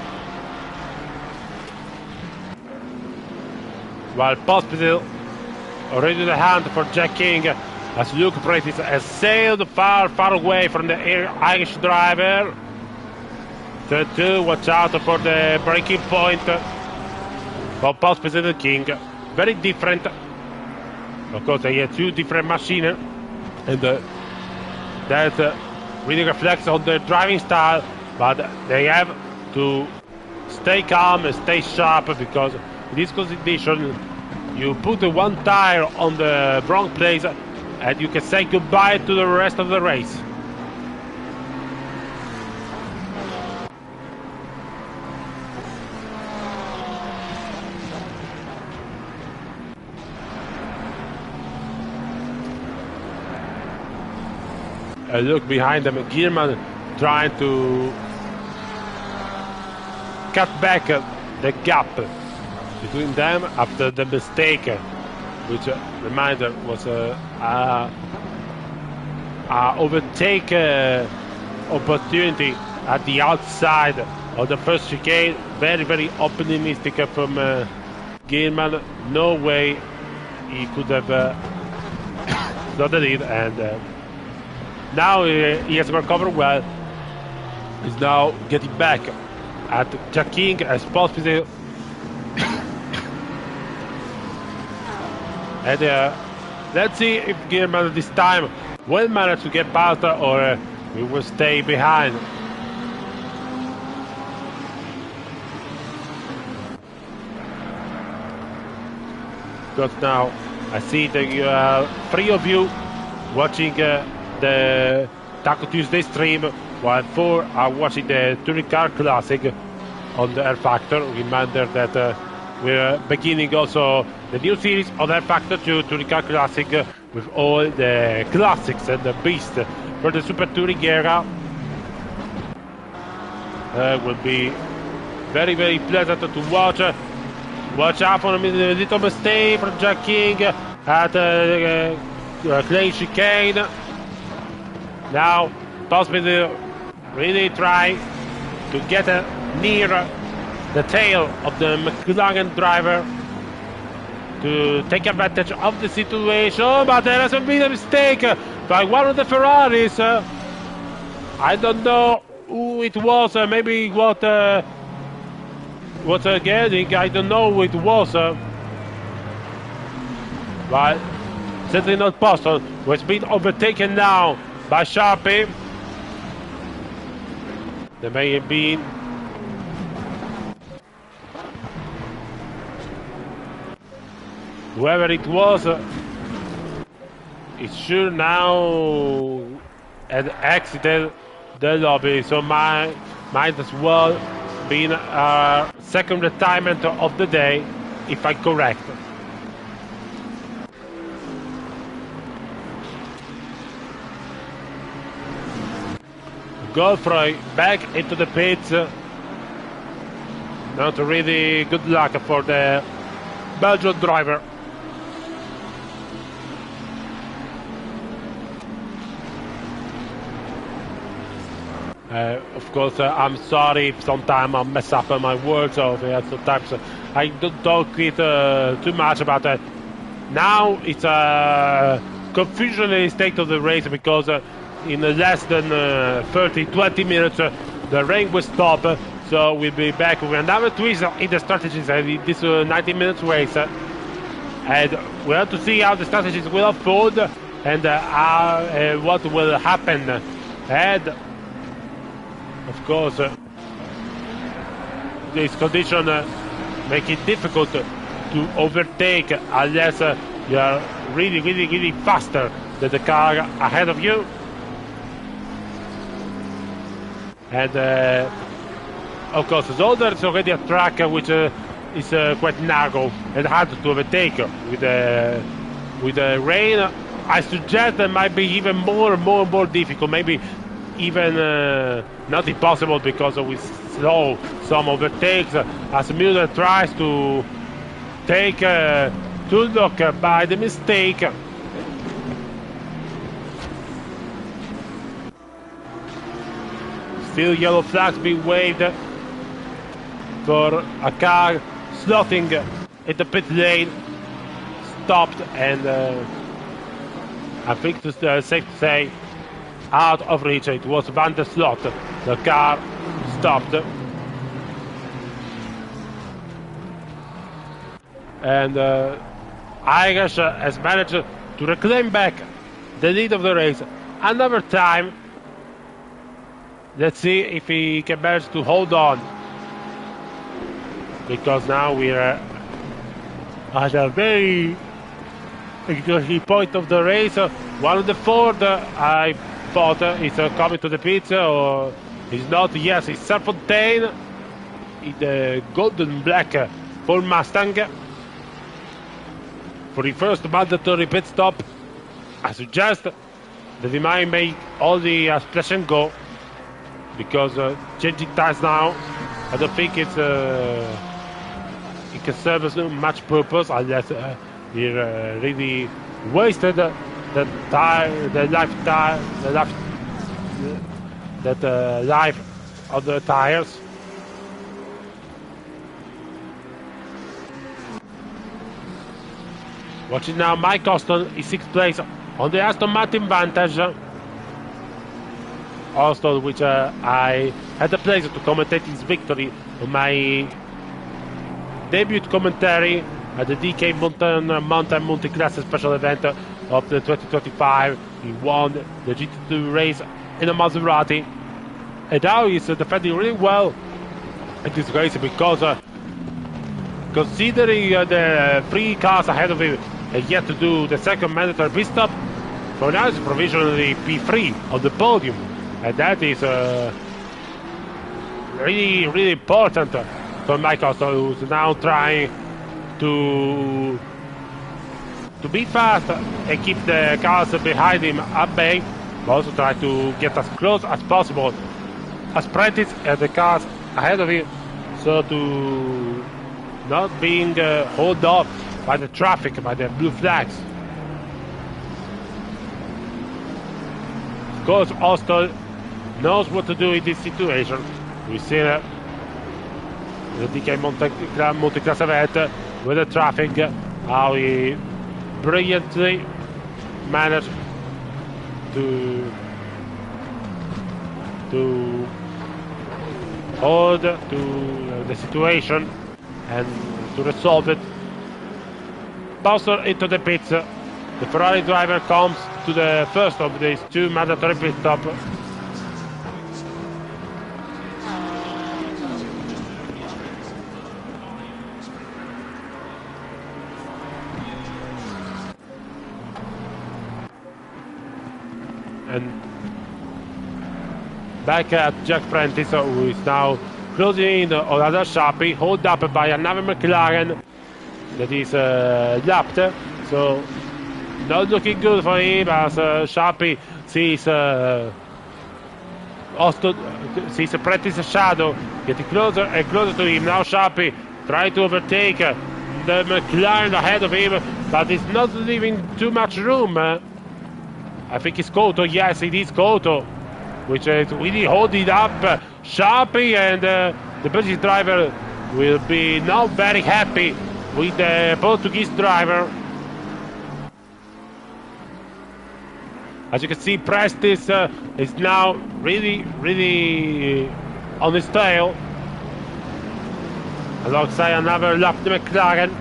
While Pospisil already in the hand for Jack King, as Luke Prentice has sailed far, far away from the Irish driver. Turn 2, watch out for the braking point for Pospisil and King. Very different. Of course, they have 2 different machines, and that really reflects on their driving style, but they have to stay calm and stay sharp, because in this condition you put the one tire on the wrong place and you can say goodbye to the rest of the race. Look behind them, Gierman trying to cut back the gap between them after the mistake, which, reminder, was overtake opportunity at the outside of the first chicane. Very, very optimistic from Gierman. No way he could have slotted it, and now he has recovered well. He's now getting back at Jack King as possible. And let's see if Gierman this time will manage to get past or we will stay behind. Because now I see that you are three of you watching the Taco Tuesday stream, while 4 are watching the Touring Car Classic on the R Factor. Reminder that we're beginning also the new series on R Factor 2 Touring Car Classic with all the classics and the beast for the Super Touring era. Will be very, very pleasant to watch. Watch out for a little mistake from Jack King at Clay Chicane. Now, possibly really try to get near the tail of the McLaren driver to take advantage of the situation, but there has been a mistake by one of the Ferraris. I don't know who it was, maybe what getting, I don't know who it was, but certainly not Boston, who has been overtaken now by Sharpie. There may have been whoever it was, it should now have exited the lobby, so might as well be our second retirement of the day, if I'm correct. Godfrey back into the pits. Not really good luck for the Belgian driver. Of course, I'm sorry if sometimes I mess up my words, or sometimes I don't talk it too much about that. Now it's a confusion in the state of the race because in less than 20 minutes the rain will stop, so we'll be back with another twist in the strategies in this 90 minutes race, and we have to see how the strategies will unfold and what will happen. And of course this condition make it difficult to overtake unless you are really faster than the car ahead of you. And of course Zolder is already a track which is quite narrow and hard to overtake. With the rain, I suggest that might be even more difficult, maybe even not impossible, because we saw some overtakes as Müller tries to take Tulloch by the mistake. Still yellow flags being waved for a car slotting in the pit lane. Stopped, and I think it's safe to say out of reach. It was Van der Slot. The car stopped. And Irish has managed to reclaim back the lead of the race another time. Let's see if he can manage to hold on, because now we're at a very key point of the race. One of the Ford, I thought, is coming to the pits, or is not. Yes, it's Serfontaine in the golden black Ford Mustang for the first mandatory pit stop. I suggest that he might make all the splash and go, because changing tires now, I don't think it can serve us much purpose unless he really wasted the life of the tires. Watching now, Mike Austin is 6th place on the Aston Martin Vantage. Austin, which I had the pleasure to commentate his victory on my debut commentary at the DK Mountain Multi-Class special event of the 2025. He won the GT2 race in a Maserati, and now he's defending really well in this race, because considering the 3 cars ahead of him and yet to do the second mandatory pit stop, for now it's provisionally P3 on the podium, and that is really, really important for Mike Austin, who's now trying to be fast and keep the cars behind him at bay, but also try to get as close as possible as Prentice and the cars ahead of him, so to not being held up by the traffic, by the blue flags. Of course, Austin knows what to do in this situation. We see the DK Multi-Class event with the traffic, how he brilliantly managed to hold to the situation and to resolve it. Bowser into the pits. The Ferrari driver comes to the first of these 2 mandatory pit stops. And back at Jack Prentice, who is now closing in on other Sharpie, hold up by another McLaren that is lapped. So not looking good for him, as Sharpie sees sees Prentice's shadow getting closer and closer to him. Now Sharpie trying to overtake the McLaren ahead of him, but it's not leaving too much room. I think it's Cotto. Yes, it is Cotto, which is really holding up Sharpie, and the British driver will be not very happy with the Portuguese driver. As you can see, Prentice is now really, really on his tail, alongside another lapped McLaren.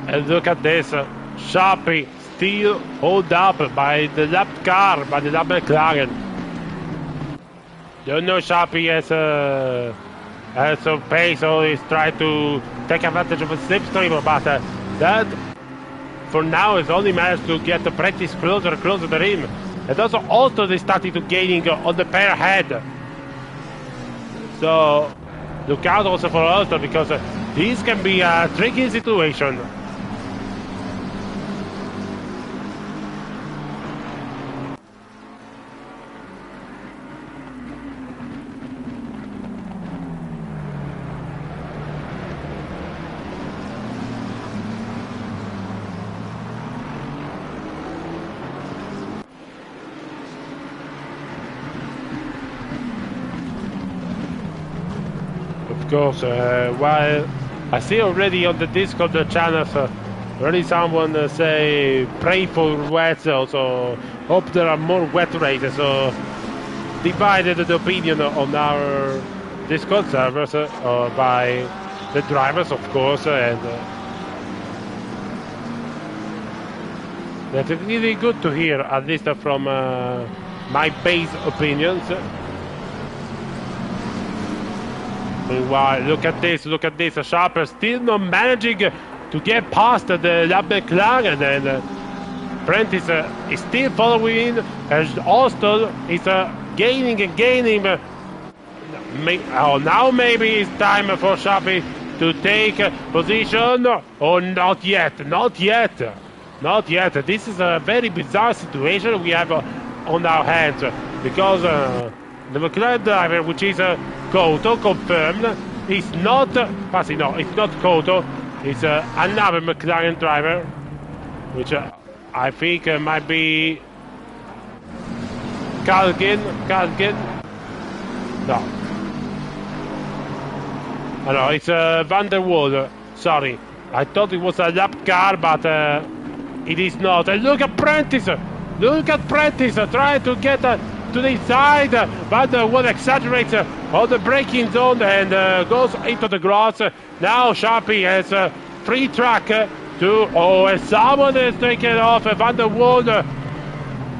And look at this, Sharpie still hold up by the lapped car, by the lapped McLaren. Don't know Sharpie has some pace, so he's trying to take advantage of a slipstream, but that for now has only managed to get the Prentice closer and closer to him. And also they started to gaining on the pair ahead. So look out also for Austin, because this can be a tricky situation. of course. While I see already on the Discord channels, already someone say pray for wet, so hope there are more wet races. So divided the opinion on our Discord servers by the drivers, of course, and that's really good to hear, at least from my base opinions. Meanwhile, look at this, Sharper still not managing to get past the McLaren, and Prentice is still following, as Austell is gaining and gaining. Now maybe it's time for Sharpie to take position. Oh, not yet. This is a very bizarre situation we have on our hands, because the McLaren driver, which is Koto, confirmed, is not passing. No, it's not Koto. It's another McLaren driver, which I think might be Kalkin. No, it's Van der Waal. Sorry, I thought it was a lap car, but it is not. And look at Prentice trying to get to the inside. Van der Waal exaggerates on the braking zone and goes into the grass. Now Sharpie has free track to. Oh, and someone is taken off. Van der Waal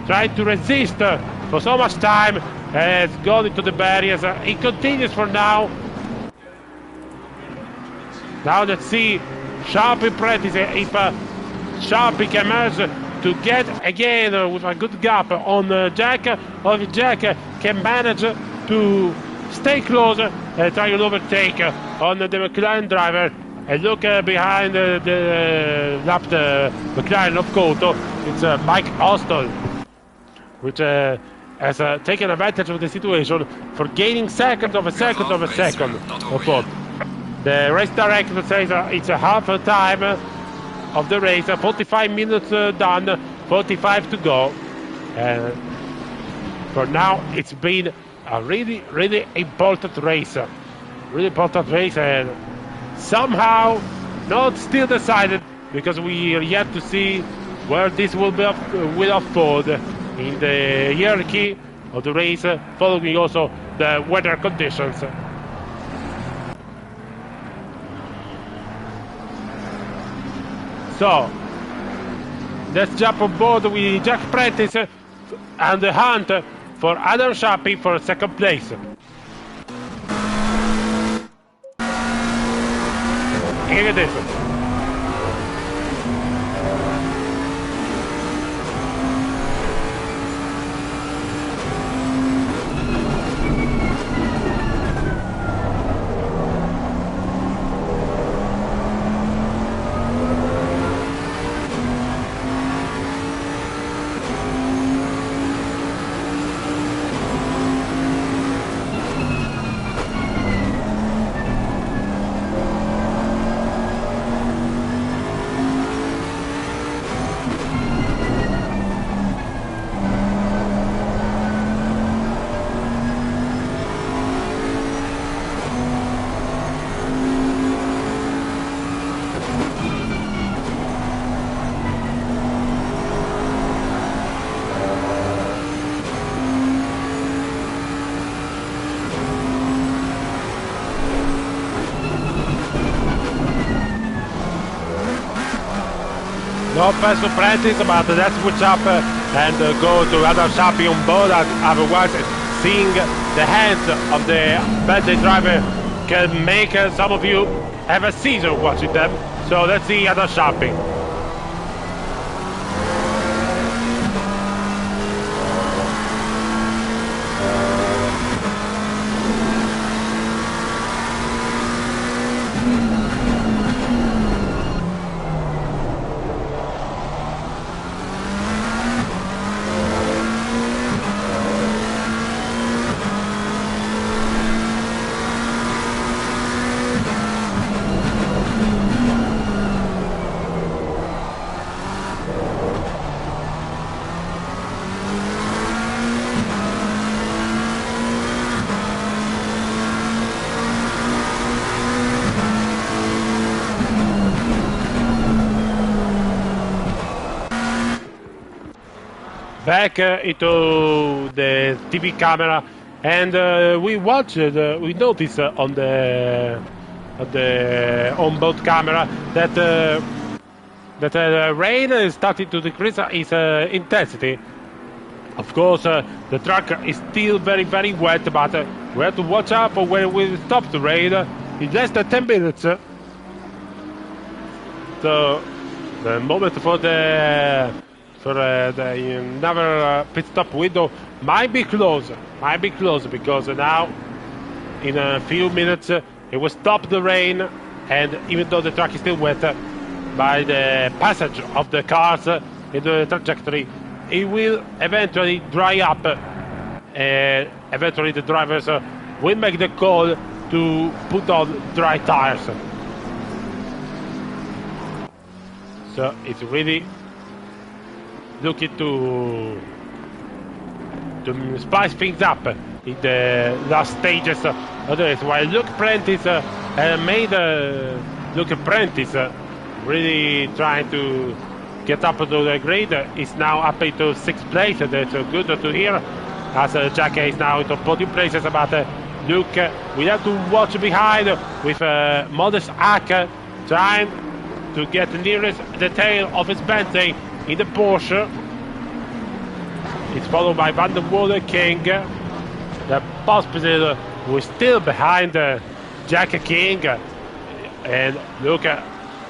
trying to resist for so much time, has gone into the barriers. It continues for now. Now let's see Sharpie Prentice, if Sharpie can manage to get again with a good gap on Jack, or if Jack can manage to stay close and try an overtake on the McLaren driver. And look behind the lapped McLaren of Koto, it's Mike Austell, which has taken advantage of the situation for gaining seconds of a second. The race director says it's a half a time of the race, 45 minutes done, 45 to go. For now, it's been a really, really important race. And somehow not still decided, because we are yet to see where this will unfold in the hierarchy of the race, following also the weather conditions. So let's jump on board with Jack Prentice and the hunt for Adam Sharpie for second place. Here it is. No pass to Prentice, but let's switch up and go to Adam Sharpie on board. Otherwise, seeing the hands of the Bentley driver can make some of you have a seizure watching them. So let's see Adam Sharpie. back into the TV camera, and we watched, we noticed on the onboard camera that the rain is starting to decrease its intensity. Of course, the track is still very, very wet, but we have to watch out for when we stop the rain in less than 10 minutes. So the moment for the another pit stop window might be close, because now in a few minutes it will stop the rain, and even though the track is still wet, by the passage of the cars in the trajectory, it will eventually dry up, and eventually the drivers will make the call to put on dry tires. So it's really looking to spice things up in the last stages of the race. While Luke Prentice really trying to get up to the grid, is now up into 6th place. That's good to hear, as Jack is now into podium places, but Luke we have to watch behind with Modest Hack trying to get nearest the tail of his Bentley in the Porsche. It's followed by Van der Walle King, the Pospisil, who is still behind Jack King, and look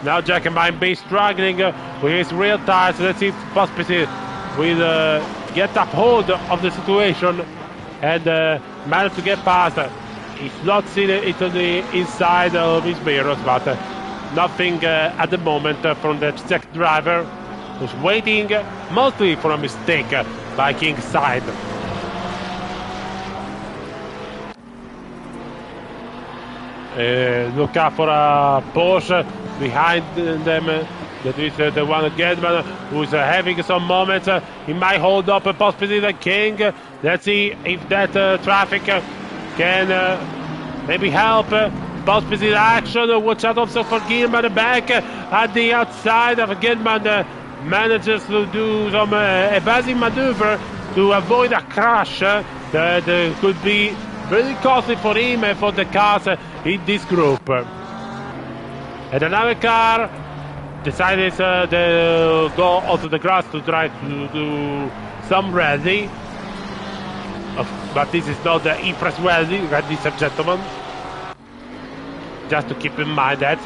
now Jack might be struggling with his real tires. Let's see if Pospisil will get up hold of the situation and manage to get past. He's not seen it into the inside of his mirrors, but nothing at the moment from the Czech driver, who's waiting mostly for a mistake by King's side. Look out for a Porsche behind them. That is the one Gedman, who's having some moments. He might hold up a possibility the King. Let's see if that traffic can maybe help. Possibility action. Watch out also for Gilman back at the outside of Gilman. Manages to do some evasive maneuver to avoid a crash that could be very costly for him and for the cars in this group. And another car decided to go onto the grass to try to do some rally. But this is not the Impress rally, ladies and gentlemen. Just to keep in mind that.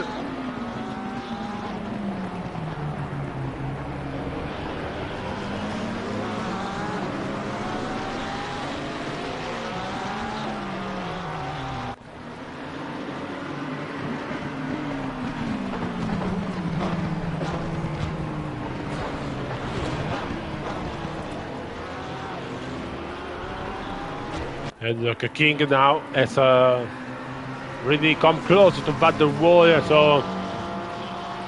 And look, King now has really come close to Van der Walle, so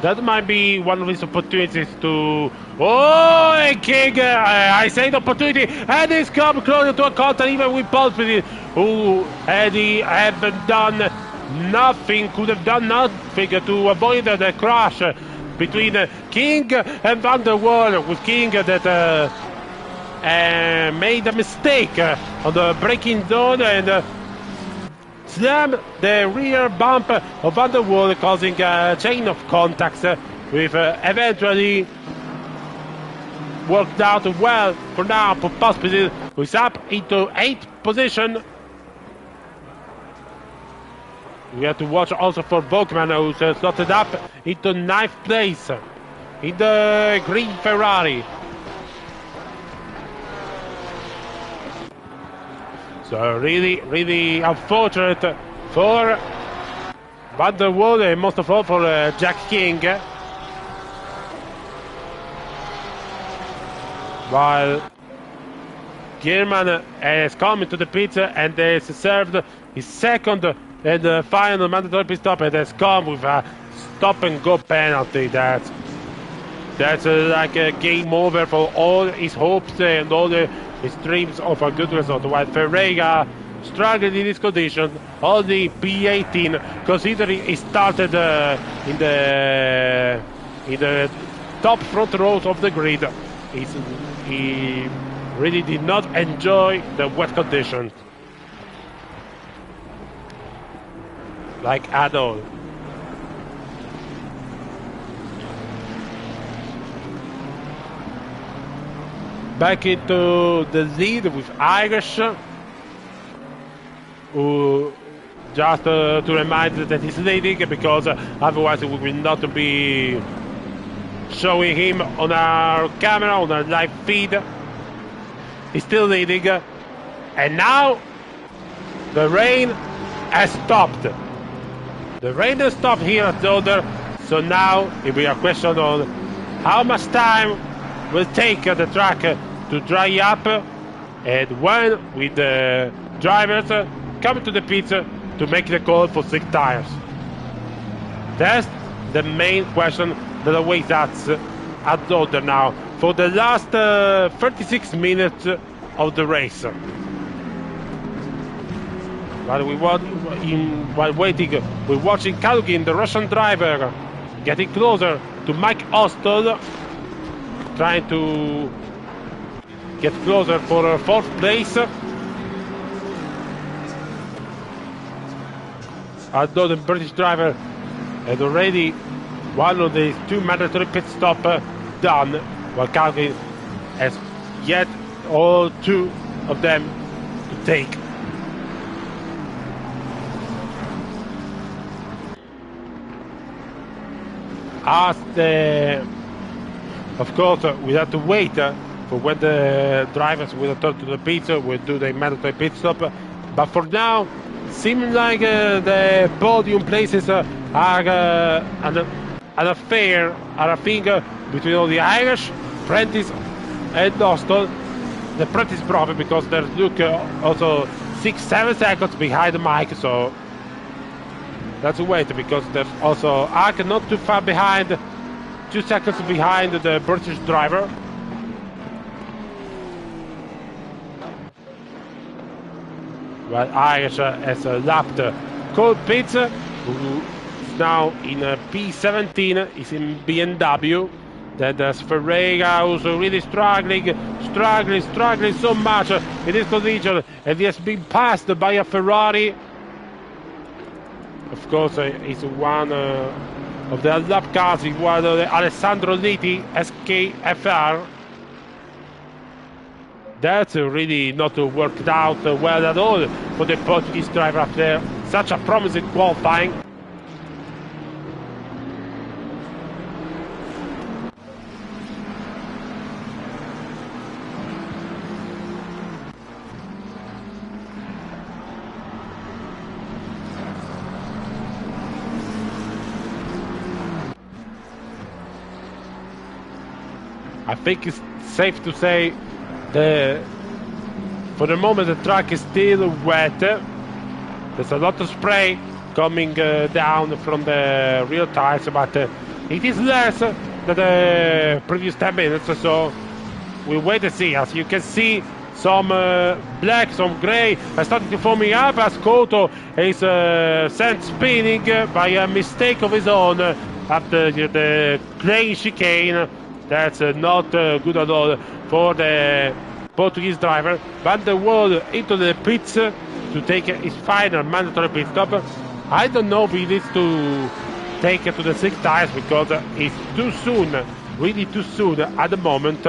that might be one of his opportunities to... Oh, and King, I say the opportunity, and he's come closer to a contact even with Pulsby, who had he haven't done nothing, could have done nothing to avoid the crash between King and Van der Walle, with King that made a mistake on the braking zone and slammed the rear bump of Van der Walle, causing a chain of contacts with eventually worked out well for now for Pospisil, who is up into 8th position. We have to watch also for Volkmann, who's slotted up into 9th place in the green Ferrari. So really, really unfortunate for Van der Walle, and most of all for Jack King. While Gierman has come into the pit and has served his second and final mandatory pit stop, and has come with a stop-and-go penalty. That's like a game over for all his hopes and all his dreams of a good result. While Ferreira struggled in this condition, only P18, considering he started in the top front rows of the grid. He really did not enjoy the wet conditions. Like at all. Back into the lead with Irish, who just to remind that he's leading, because otherwise we will not be showing him on our camera, on our live feed. He's still leading, and now the rain has stopped. The rain has stopped here at Zolder, so now it will be a question on how much time will take the track to dry up, and when with the drivers coming to the pits to make the call for 6 tires. That's the main question that awaits us at Zolder now for the last 36 minutes of the race. While waiting, we're watching Kalugin, the Russian driver, getting closer to Mike Ostol, trying to get closer for 4th place. Although the British driver had already one of the 2 mandatory pit stop done, while Kalugin has yet all 2 of them to take. Of course, we have to wait for when the drivers will return to the pits, will do the mandatory pit stop. But for now, seems like the podium places are an affair, a thing between all the Irish, Prentice and Dostal. The Prentice probably because there's Luke also 6-7 seconds behind Mike, so let's wait, because there's also Ark not too far behind, 2 seconds behind the British driver. While Irish has lapped Cole Pitts, who is now in P17, is in BMW. Then there's Ferreira, who's really struggling so much in this condition, and he has been passed by a Ferrari. Of course, he's one of the lap cars, he's one of the Alessandro Liti SKFR. That's really not worked out well at all for the Portuguese driver after such a promising qualifying. I think it's safe to say for the moment the track is still wet. There's a lot of spray coming down from the rear tires, but it is less than the previous 10 minutes, so we'll wait and see. As you can see, some black, some grey are starting to forming up as Koto is sent spinning by a mistake of his own after the lane chicane. That's not good at all for the Portuguese driver. Van der Waal into the pits to take his final mandatory pit stop. I don't know if he needs to take it to the 6 tires because it's too soon, really too soon at the moment.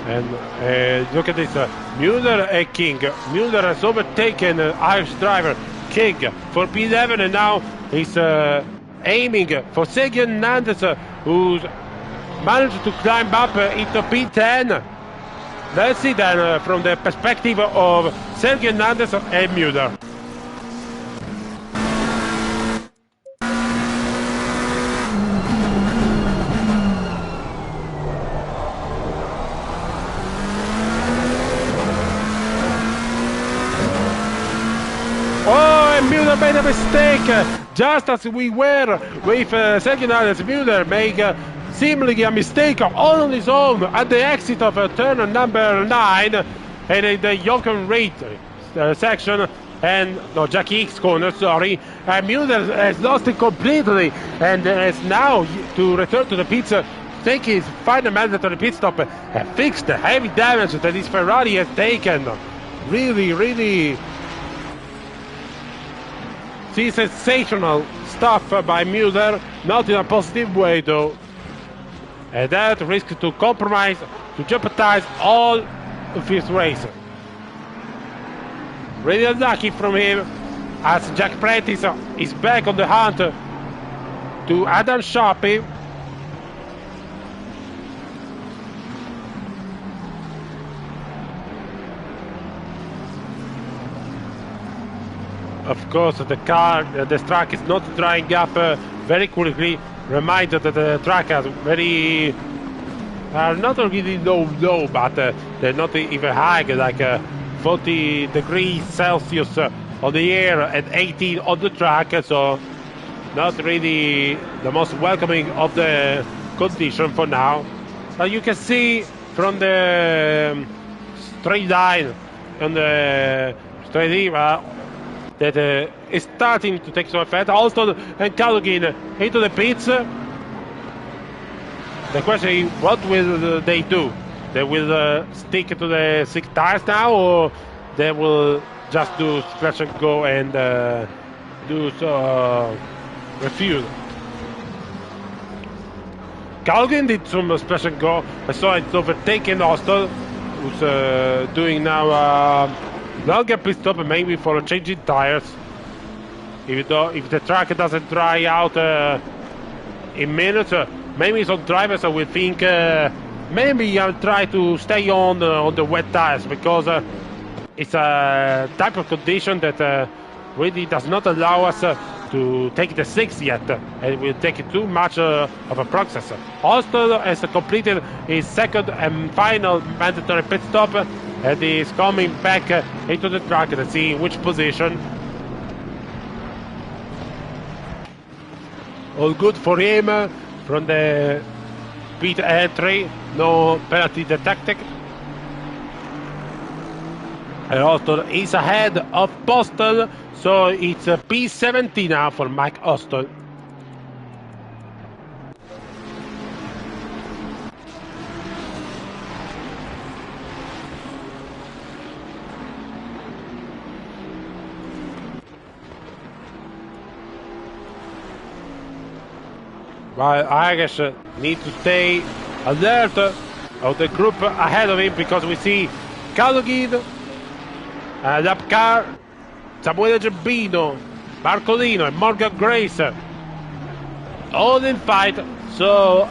And look at this, Muller and King. Muller has overtaken Irish driver King for P11, and now he's aiming for Sergio Hernandez, who's managed to climb up into P10. Let's see then from the perspective of Sergio Hernandez and Muller. Oh, and Muller made a mistake, just as we were with Sergio Hernandez. Muller made seemingly a mistake all on his own at the exit of turn number 9, and in the Jochen Reed section, and no, Jackie X corner, sorry, and Mueller has lost it completely, and is now to return to the pits, take his final mandatory pit stop and fix the heavy damage that his Ferrari has taken. Really, really sensational stuff by Mueller, not in a positive way though, and that risks to compromise, to jeopardize all of his race. Really unlucky from him, as Jack Prentice is back on the hunt to Adam Sharpie. Of course, the track is not drying up very quickly. Reminder that the track has very, not really low, but they're not even high, like 40 degrees Celsius on the air and 18 on the track, so not really the most welcoming of the condition for now. But you can see from the straight line on the straight that is starting to take some effect. Alston and Calugin into the pits. The question is, what will they do? They will stick to the 6 tires now, or they will just do splash and go and refuse? Calgin did some splash and go. I saw it overtaken Austin, who's doing now longer pit stop, maybe for changing tires. Even though if the track doesn't dry out in minutes, maybe some drivers will think maybe I'll try to stay on the wet tires, because it's a type of condition that really does not allow us to take the 6 yet. It will take too much of a process. Austin has completed his second and final mandatory pit stop and is coming back into the track to see which position. All good for him from the pit entry, no penalty detected. And Austin is ahead of Postel, so it's P70 now for Mike Austin. While Irish needs to stay alert of the group ahead of him, because we see Calugin, Lapcar, Samuele Gembino, Marcolino and Morgan Grace all in fight. So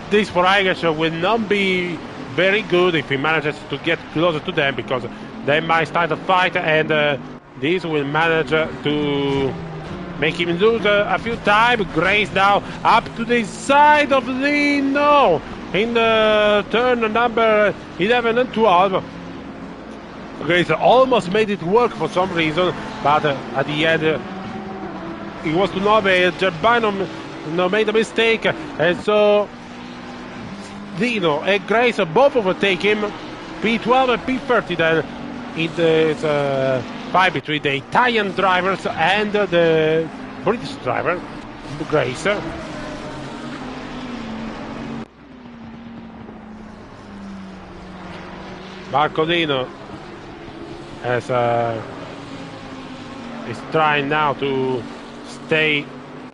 this for Irish will not be very good if he manages to get closer to them, because they might start a fight, and this will manage to make him lose a few times. Grace now up to the side of Lino in the turn number 11 and 12. Grace almost made it work for some reason, but at the end it was to no avail. Gerbino made a mistake, and so Lino and Grace both overtake him. P12 and P30 then in the fight between the Italian drivers and the British driver, Grace. Marcolino is trying now to stay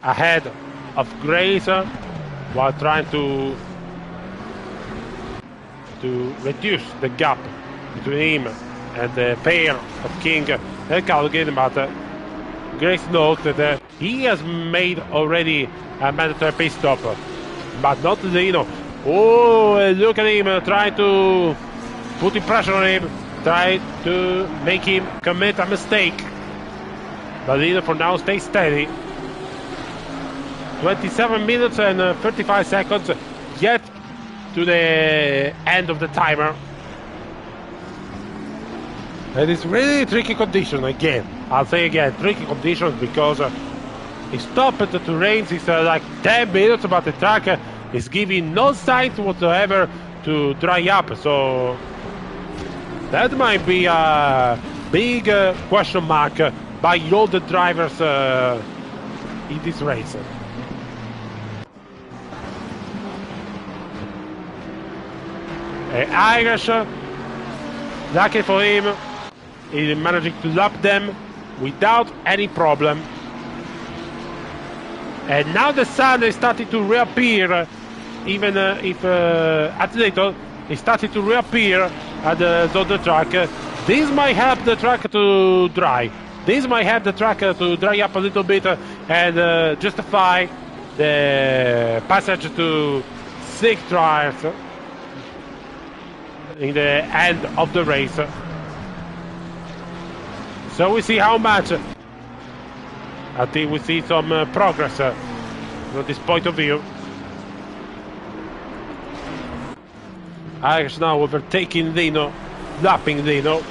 ahead of Grace while trying to reduce the gap between him and the pair of King and Calgin, but Grace knows that he has made already a mandatory pit stop, but not Lino. Oh, look at him trying to put pressure on him, try to make him commit a mistake. But Lino for now stays steady. 27 minutes and 35 seconds yet to the end of the timer. And it's really tricky condition again. I'll say again, tricky conditions, because he stopped to rains. It's like 10 minutes, but the track is giving no signs whatsoever to dry up. So that might be a big question mark by all the drivers in this race. Irish, lucky for him, is managing to lap them without any problem. And now the sun is starting to reappear, even if at little, it's starting to reappear at the Zolder track. This might help the track to dry. This might help the track to dry up a little bit and justify the passage to 6 tires in the end of the race. So we see how much. I think we see some progress from this point of view. Irish now overtaking Lino, lapping Lino.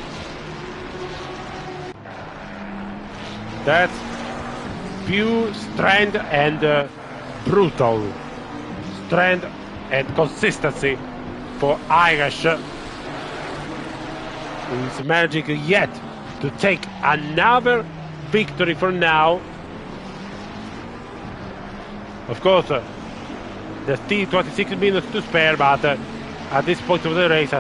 That's pure strength and brutal strength and consistency for Irish. He's managing yet to take another victory for now. Of course, there's still 26 minutes to spare, but at this point of the race,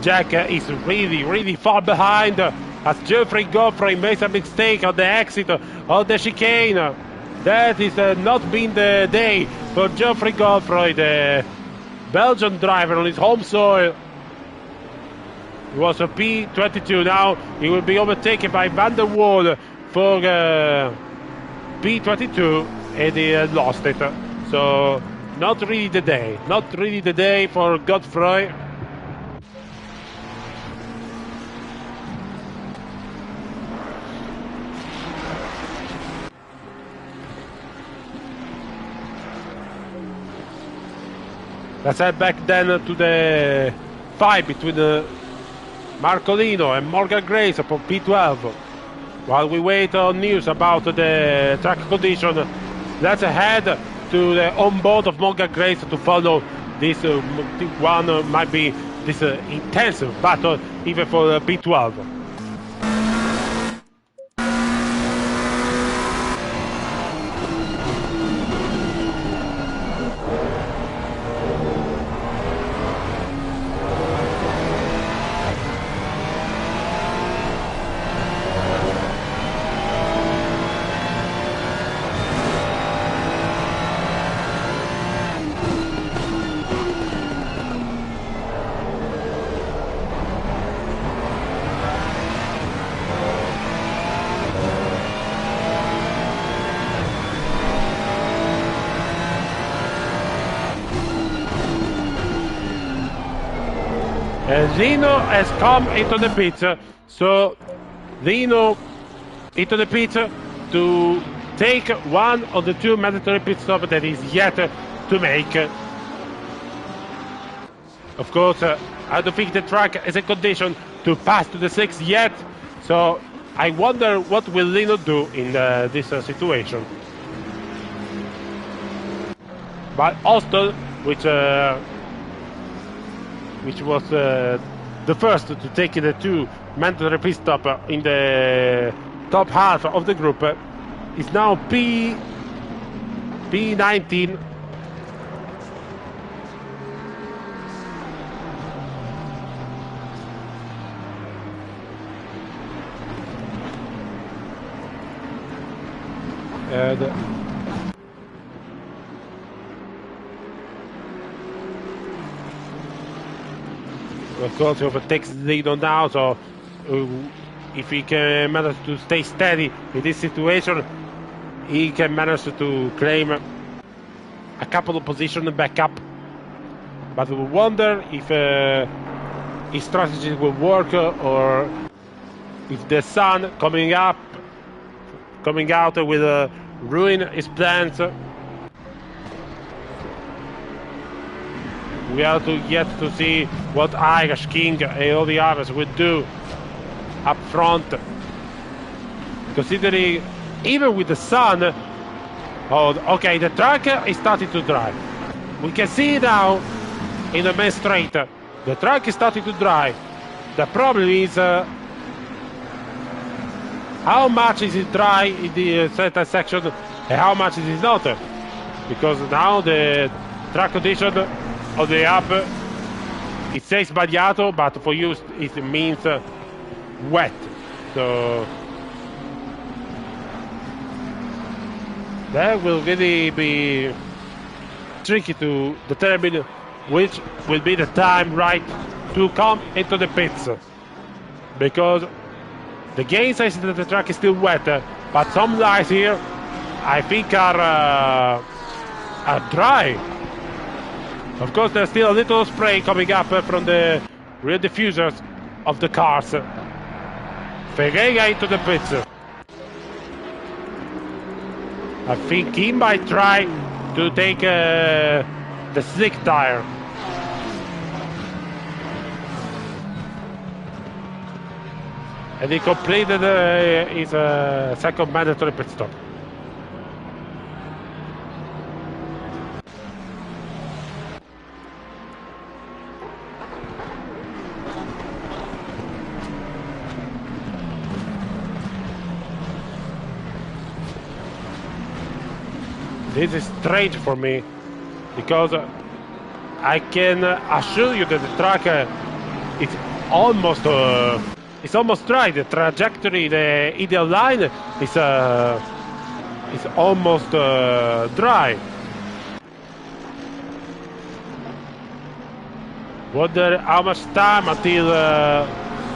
Jack is really far behind as Geoffrey Godfrey makes a mistake on the exit of the chicane. That is not been the day for Geoffrey Godfrey, the Belgian driver on his home soil. He was a P22. Now he will be overtaken by Van der Waal for P22, and he lost it. So not really the day. Not really the day for Godfrey. Let's head back then to the fight between Marcolino and Morgan Grace for P12. While we wait on news about the track condition, let's head to the onboard of Morgan Grace to follow this one might be this intensive battle even for P12. Zino has come into the pit, so Zino into the pit to take one of the 2 mandatory pit stops that is yet to make. Of course, I don't think the track is a condition to pass to the 6 yet, so I wonder what will Zino do in this situation. But Austin, which was the first to take the 2 mandatory pit stop in the top half of the group, is now P19. Of course, he overtakes Zino now, so if he can manage to stay steady in this situation, he can manage to claim a couple of positions back up. But we wonder if his strategy will work or if the sun coming out will ruin his plans. We have yet to see what Irish King and all the others will do up front. Considering even with the sun, okay, the track is starting to dry. We can see now in the main straight, the track is starting to dry. The problem is how much is it dry in the center section and how much is it not. Because now the track condition of the app, it says bagnato, but for you it means wet. So that will really be tricky to determine which will be the time right to come into the pits. Because the game says that the track is still wet, but some lines here I think are dry. Of course, there's still a little spray coming up from the rear diffusers of the cars. Ferreira into the pits. I think he might try to take the slick tire. And he completed his second mandatory pit stop. This is strange for me, because I can assure you that the track is almost dry. The trajectory, the ideal line is almost dry. Wonder how much time until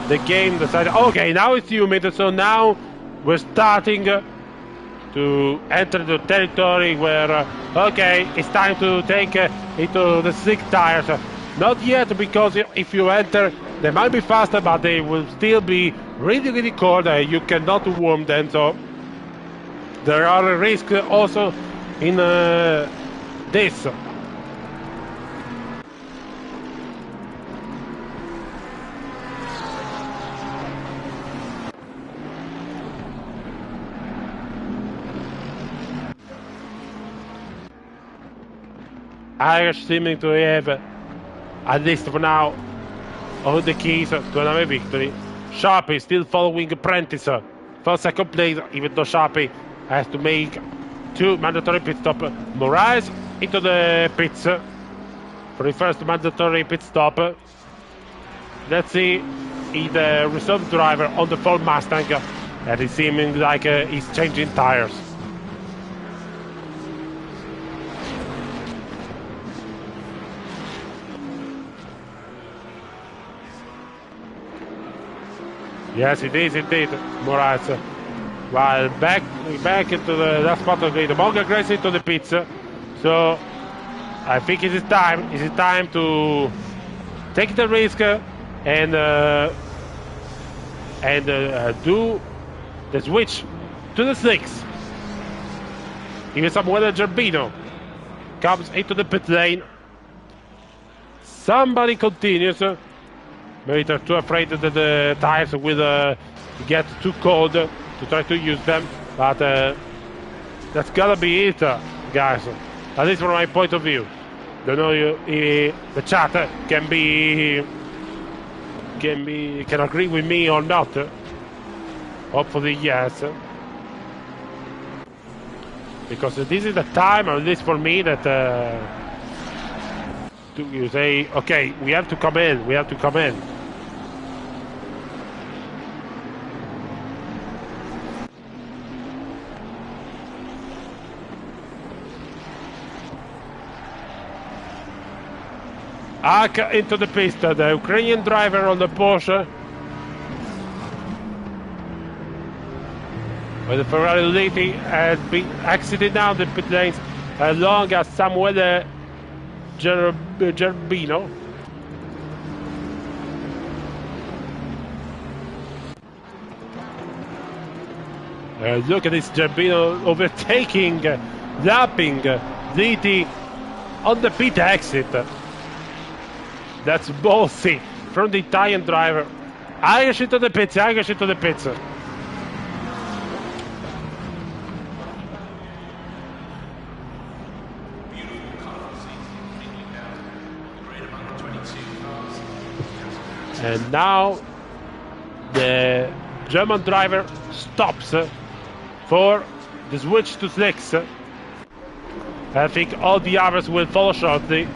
the game decided. Okay, now it's humid, so now we're starting to enter the territory where, okay, it's time to take into the slick tires. Not yet, because if you enter, they might be faster, but they will still be really, really cold. You cannot warm them, so there are risks also in this. Irish seeming to have, at least for now, all the keys to another victory. Sharpie still following Apprentice for second place, even though Sharpie has to make 2 mandatory pit stops. Moraes into the pits for the first mandatory pit stop. Let's see if the reserve driver on the Ford Mustang, and it's seeming like he's changing tires. Yes, it is indeed, Moraes. While back into the last part of the grid, Monga aggressive into the pits. So I think it is time. It is time to take the risk and do the switch to the 6. Even Samuele Gerbino comes into the pit lane. Somebody continues. Maybe they're too afraid that the tires will get too cold to try to use them, but that's gotta be it, guys. At least from my point of view. Don't know the chat can agree with me or not. Hopefully yes, because this is the time, at least for me, that you say, okay, we have to come in. Ak into the pista, the Ukrainian driver on the Porsche. But the Ferrari Liti has been exiting now the pit lanes along as Samuele Gerbino. Look at this Gerbino overtaking, lapping Liti on the pit exit. That's ballsy from the Italian driver. Irish into the pits. And now the German driver stops for the switch to slicks. I think all the others will follow shortly.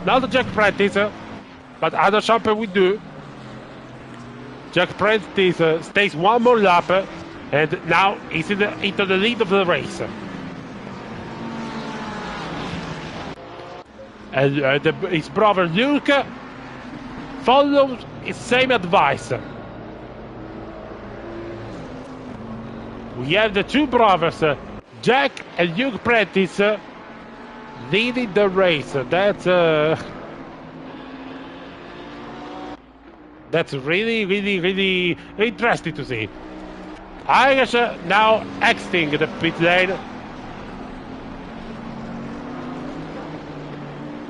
Not Jack Prentice, but other champion will do. Jack Prentice stays one more lap, and now he's into the lead of the race. And his brother Luke follows his same advice. We have the two brothers, Jack and Luke Prentice, leading the race. That's really interesting to see. Irish now exiting the pit lane.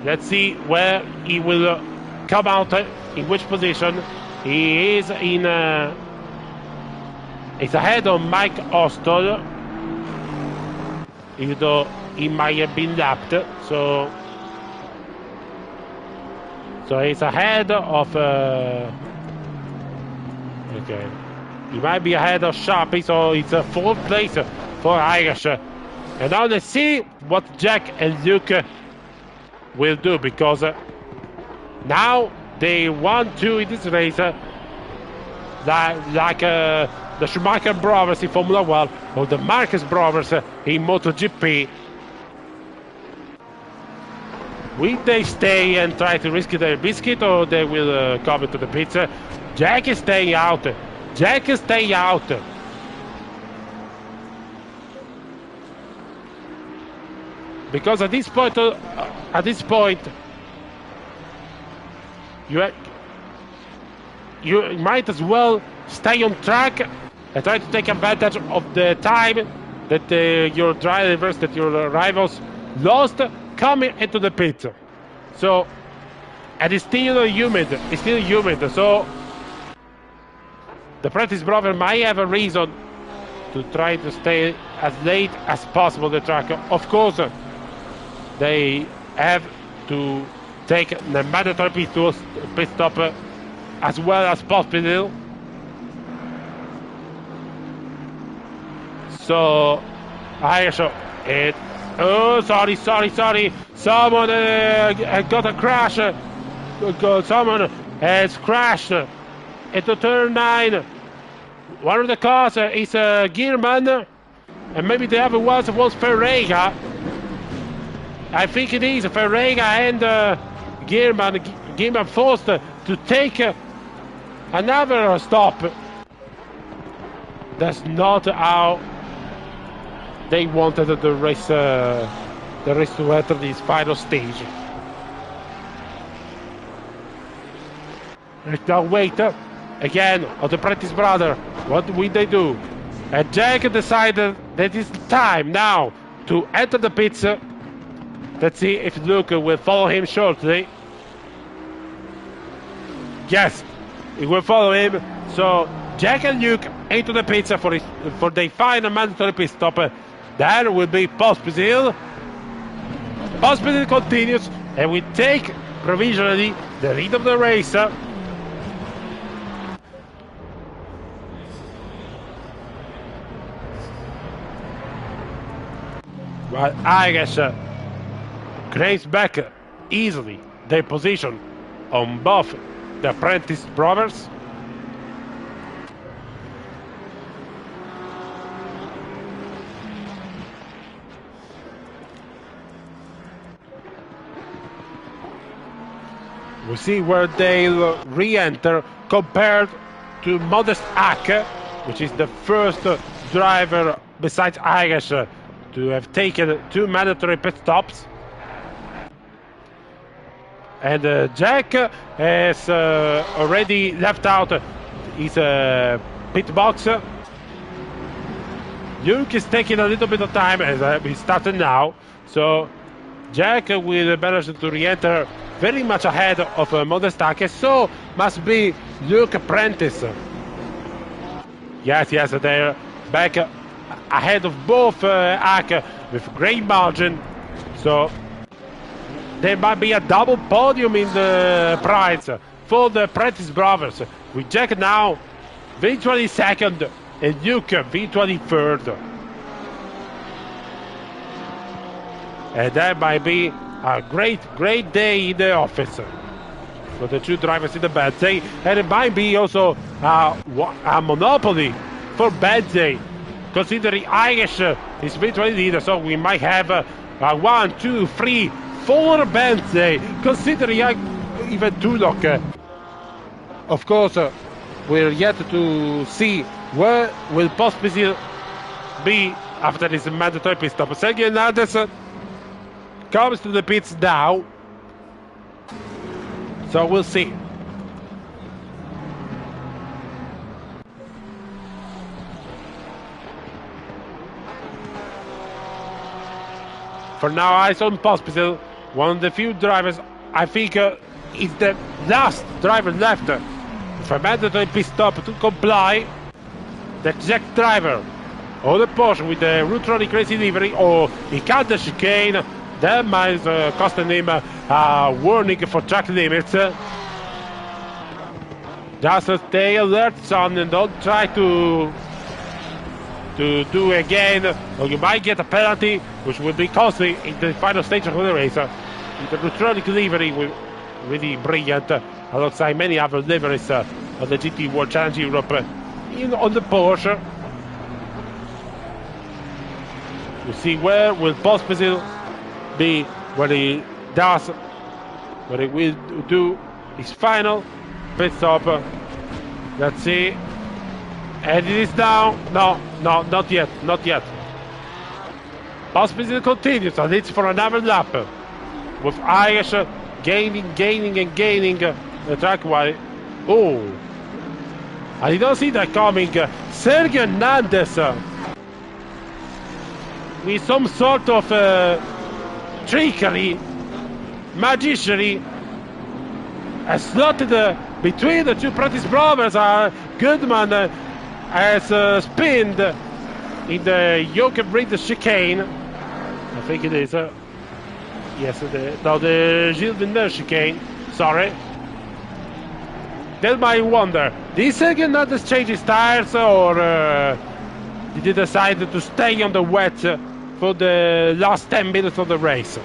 Let's see where he will come out, in which position. He is in. He's ahead of Mike Ostol, even though he might have been lapped. So he's ahead of. Okay, he might be ahead of Sharpie, so it's a fourth place for Irish. And now let's see what Jack and Luke will do, because now they want to in this race, like the Schumacher brothers in Formula 1 or the Marquez brothers in MotoGP. Will they stay and try to risk their biscuit, or they will come into the pits? Jack is staying out. Jack is staying out. Because at this point, you might as well stay on track and try to take advantage of the time that your drivers, that your rivals lost coming into the pit. So, and it's still humid. It's still humid. So, the Prentice brother might have a reason to try to stay as late as possible on the track. Of course, they have to take the mandatory pit stop as well as possible. So, Irish, oh, sorry. Someone got a crash. Someone has crashed into turn 9. One of the cars is Gearman, and maybe the other one was Ferreira. I think it is Ferreira and Gearman forced to take another stop. That's not how they wanted the race to enter this final stage. Let's now wait again on the Prentice brother. What will they do? And Jack decided that it's time now to enter the pits. Let's see if Luke will follow him shortly. Yes, he will follow him. So Jack and Luke into the pits for their final mandatory pit stop. There will be Pospisil. Pospisil continues and will take provisionally the lead of the race. While Irish claims back easily their position on both the Prentice brothers. We see where they'll re-enter compared to Modest Ack, which is the first driver besides Irish to have taken 2 mandatory pit stops. And Jack has already left out his pit box. Luke is taking a little bit of time as he started now. So Jack will manage to re-enter very much ahead of Modestac. So must be Luke Prentice. Yes, they're back ahead of both Ack with great margin. So there might be a double podium in the prize for the Prentice brothers, with Jack now virtually second, and Luke virtually third. And that might be a great day in the office for the two drivers in the Bentley, and it might be also a monopoly for Bentley, considering Irish is virtually leader, so we might have 1, 2, 3, 4 Bentley, considering even Tulloch. Of course, we're yet to see where will Pospisil be after this mandatory pit stop. Sergio Hernandez comes to the pits now, so we'll see. For now, eyes on Pospisil, one of the few drivers, I think is the last driver left for mandatory pit stop to comply. The exact driver or the Porsche with the Rutronic Racing livery, or he cut the chicane. That might cost him a warning for track limits. Just stay alert, son, and don't try to do again, or you might get a penalty, which will be costly in the final stage of the race. The Rutronic livery will really brilliant, alongside many other liveries of the GT World Challenge Europe on the Porsche. You see where will Pospisil be when he will do his final pit stop. Let's see. And it is now. No, not yet. Pospisil continues, and it's for another lap, with Irish gaining the track while. Oh, I did not see that coming. Sergio Hernandez with some sort of trickery, magicianry, slotted between the two Prentice brothers. Goodman has spinned in the Jochen Rindt chicane. I think it is. Yes, the Gilles Villeneuve chicane. Sorry. That might wonder, did Sergio Hernandez change his tires, or did he decide to stay on the wet for the last 10 minutes of the race?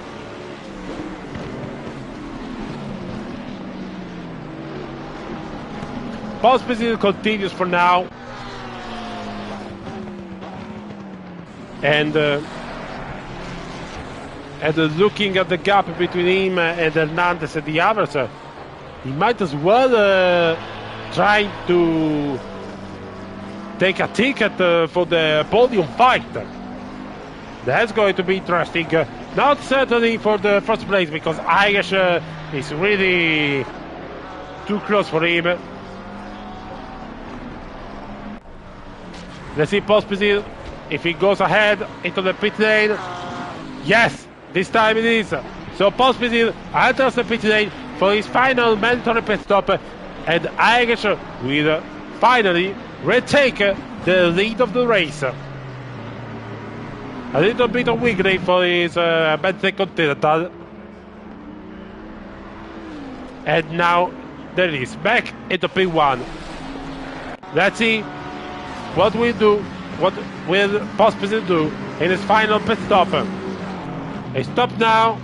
Pospisil continues for now, and looking at the gap between him and Hernandez and the others, he might as well try to take a ticket for the podium fight. That's going to be interesting. Not certainly for the first place, because Irish is really too close for him. Let's see Pospisil if he goes ahead into the pit lane. Yes, this time it is. So Pospisil enters the pit lane for his final mandatory pit stop, and Irish will finally retake the lead of the race. A little bit of wiggly for his Bentley Continental. And now there it is, back into P1. Let's see what will Pospisil do in his final pit stop. He stopped now.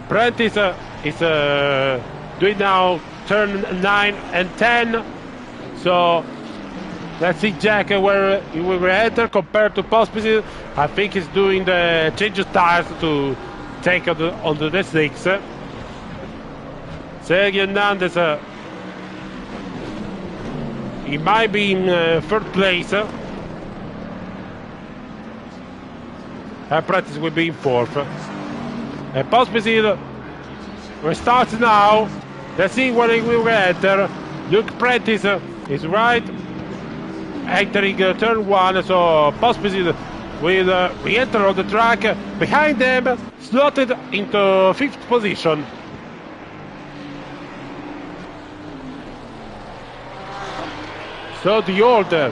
Prentice is doing now turn 9 and 10. So let's see Jack where he will enter compared to Pospisil. I think he's doing the change of tires to take on the slicks. Sergio Hernandez, he might be in third place. Prentice will be in fourth. And Pospisil restarts now. Let's see where he will enter. Luke Prentice is right, entering turn 1. So Pospisil will re-enter on the track. Behind them, slotted into 5th position. So the order,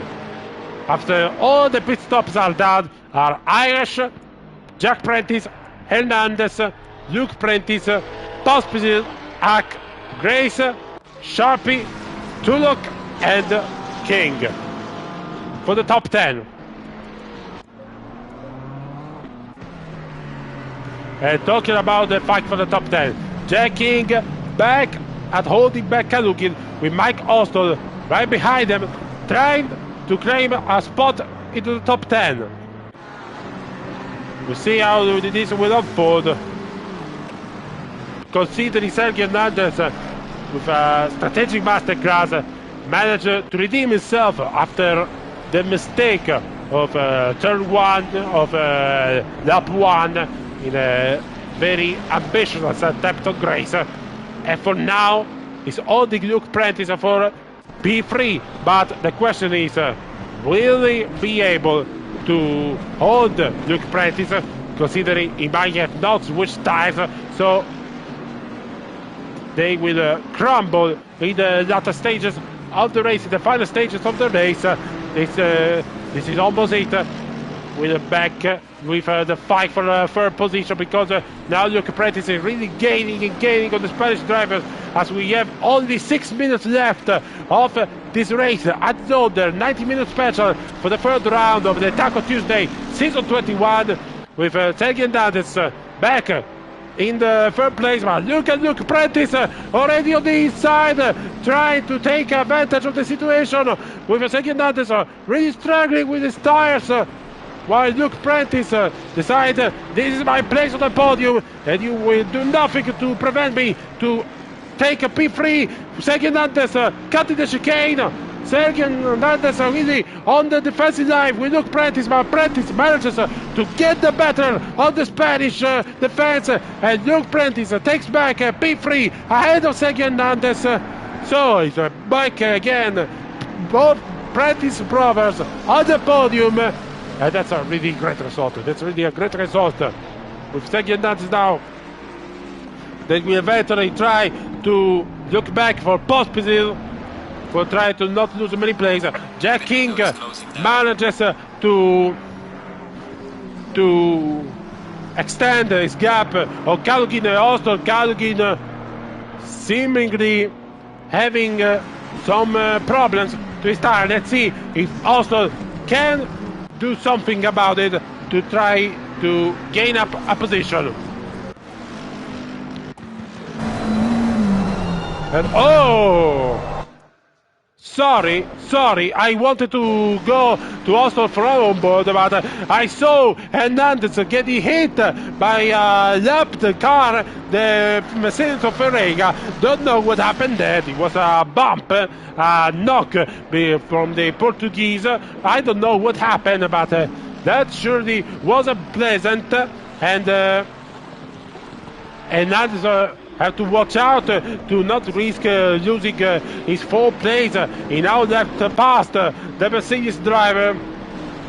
after all the pit stops are done, are Irish, Jack Prentice, Hernandez, Luke Prentice, Pospisil, Hack, Grace, Sharpie, Tulloch, and King for the top 10. And talking about the fight for the top 10, Jack King back at holding back Kalugin with Mike Ostol right behind them, trying to claim a spot into the top 10. We'll see how this will unfold. Considering Sergio Hernandez with a strategic masterclass managed to redeem himself after the mistake of turn 1 of lap 1 in a very ambitious attempt on Grace. And for now, he's holding Luke Prentice for P3. But the question is, will he be able to hold Luke Prentice, considering he might have not switched tires? So they will crumble in the latter stages of the race, in the final stages of the race. This is almost it. We're back with the fight for the third position, because now Luke Prentice is really gaining and gaining on the Spanish drivers, as we have only 6 minutes left of this race at Zolder. 90-minute special for the third round of the Taco Tuesday Season 21, with Sergio Hernandez back in the third place. But look at Luke Prentice already on the inside, trying to take advantage of the situation, with Sergio Hernandez really struggling with his tires, while Luke Prentice decides this is my place on the podium and you will do nothing to prevent me to take a P3. Sergio Hernandez cutting the chicane. Sergio Hernandez really on the defensive line with Luke Prentice, but Prentice manages to get the better of the Spanish defense, and Luke Prentice takes back P3 ahead of Sergio Hernandez. So he's back again, both Prentice brothers on the podium, and that's a really great result. That's really a great result with Sergio Hernandez now. Then we eventually try to look back for post position, for trying to not lose many plays. Jack King manages to extend his gap on Kalugin. Also Kalugin seemingly having some problems to his tire. Let's see if Austin can do something about it to try to gain up a position. And sorry, I wanted to go to Austin for on board, but I saw Hernandez getting hit by a lapped car, the Mercedes of Ferreira. Don't know what happened there. It was a bump, a knock from the Portuguese. I don't know what happened, but that surely wasn't pleasant. And Hernandez have to watch out to not risk losing his 4th place. He now left past the Mercedes driver,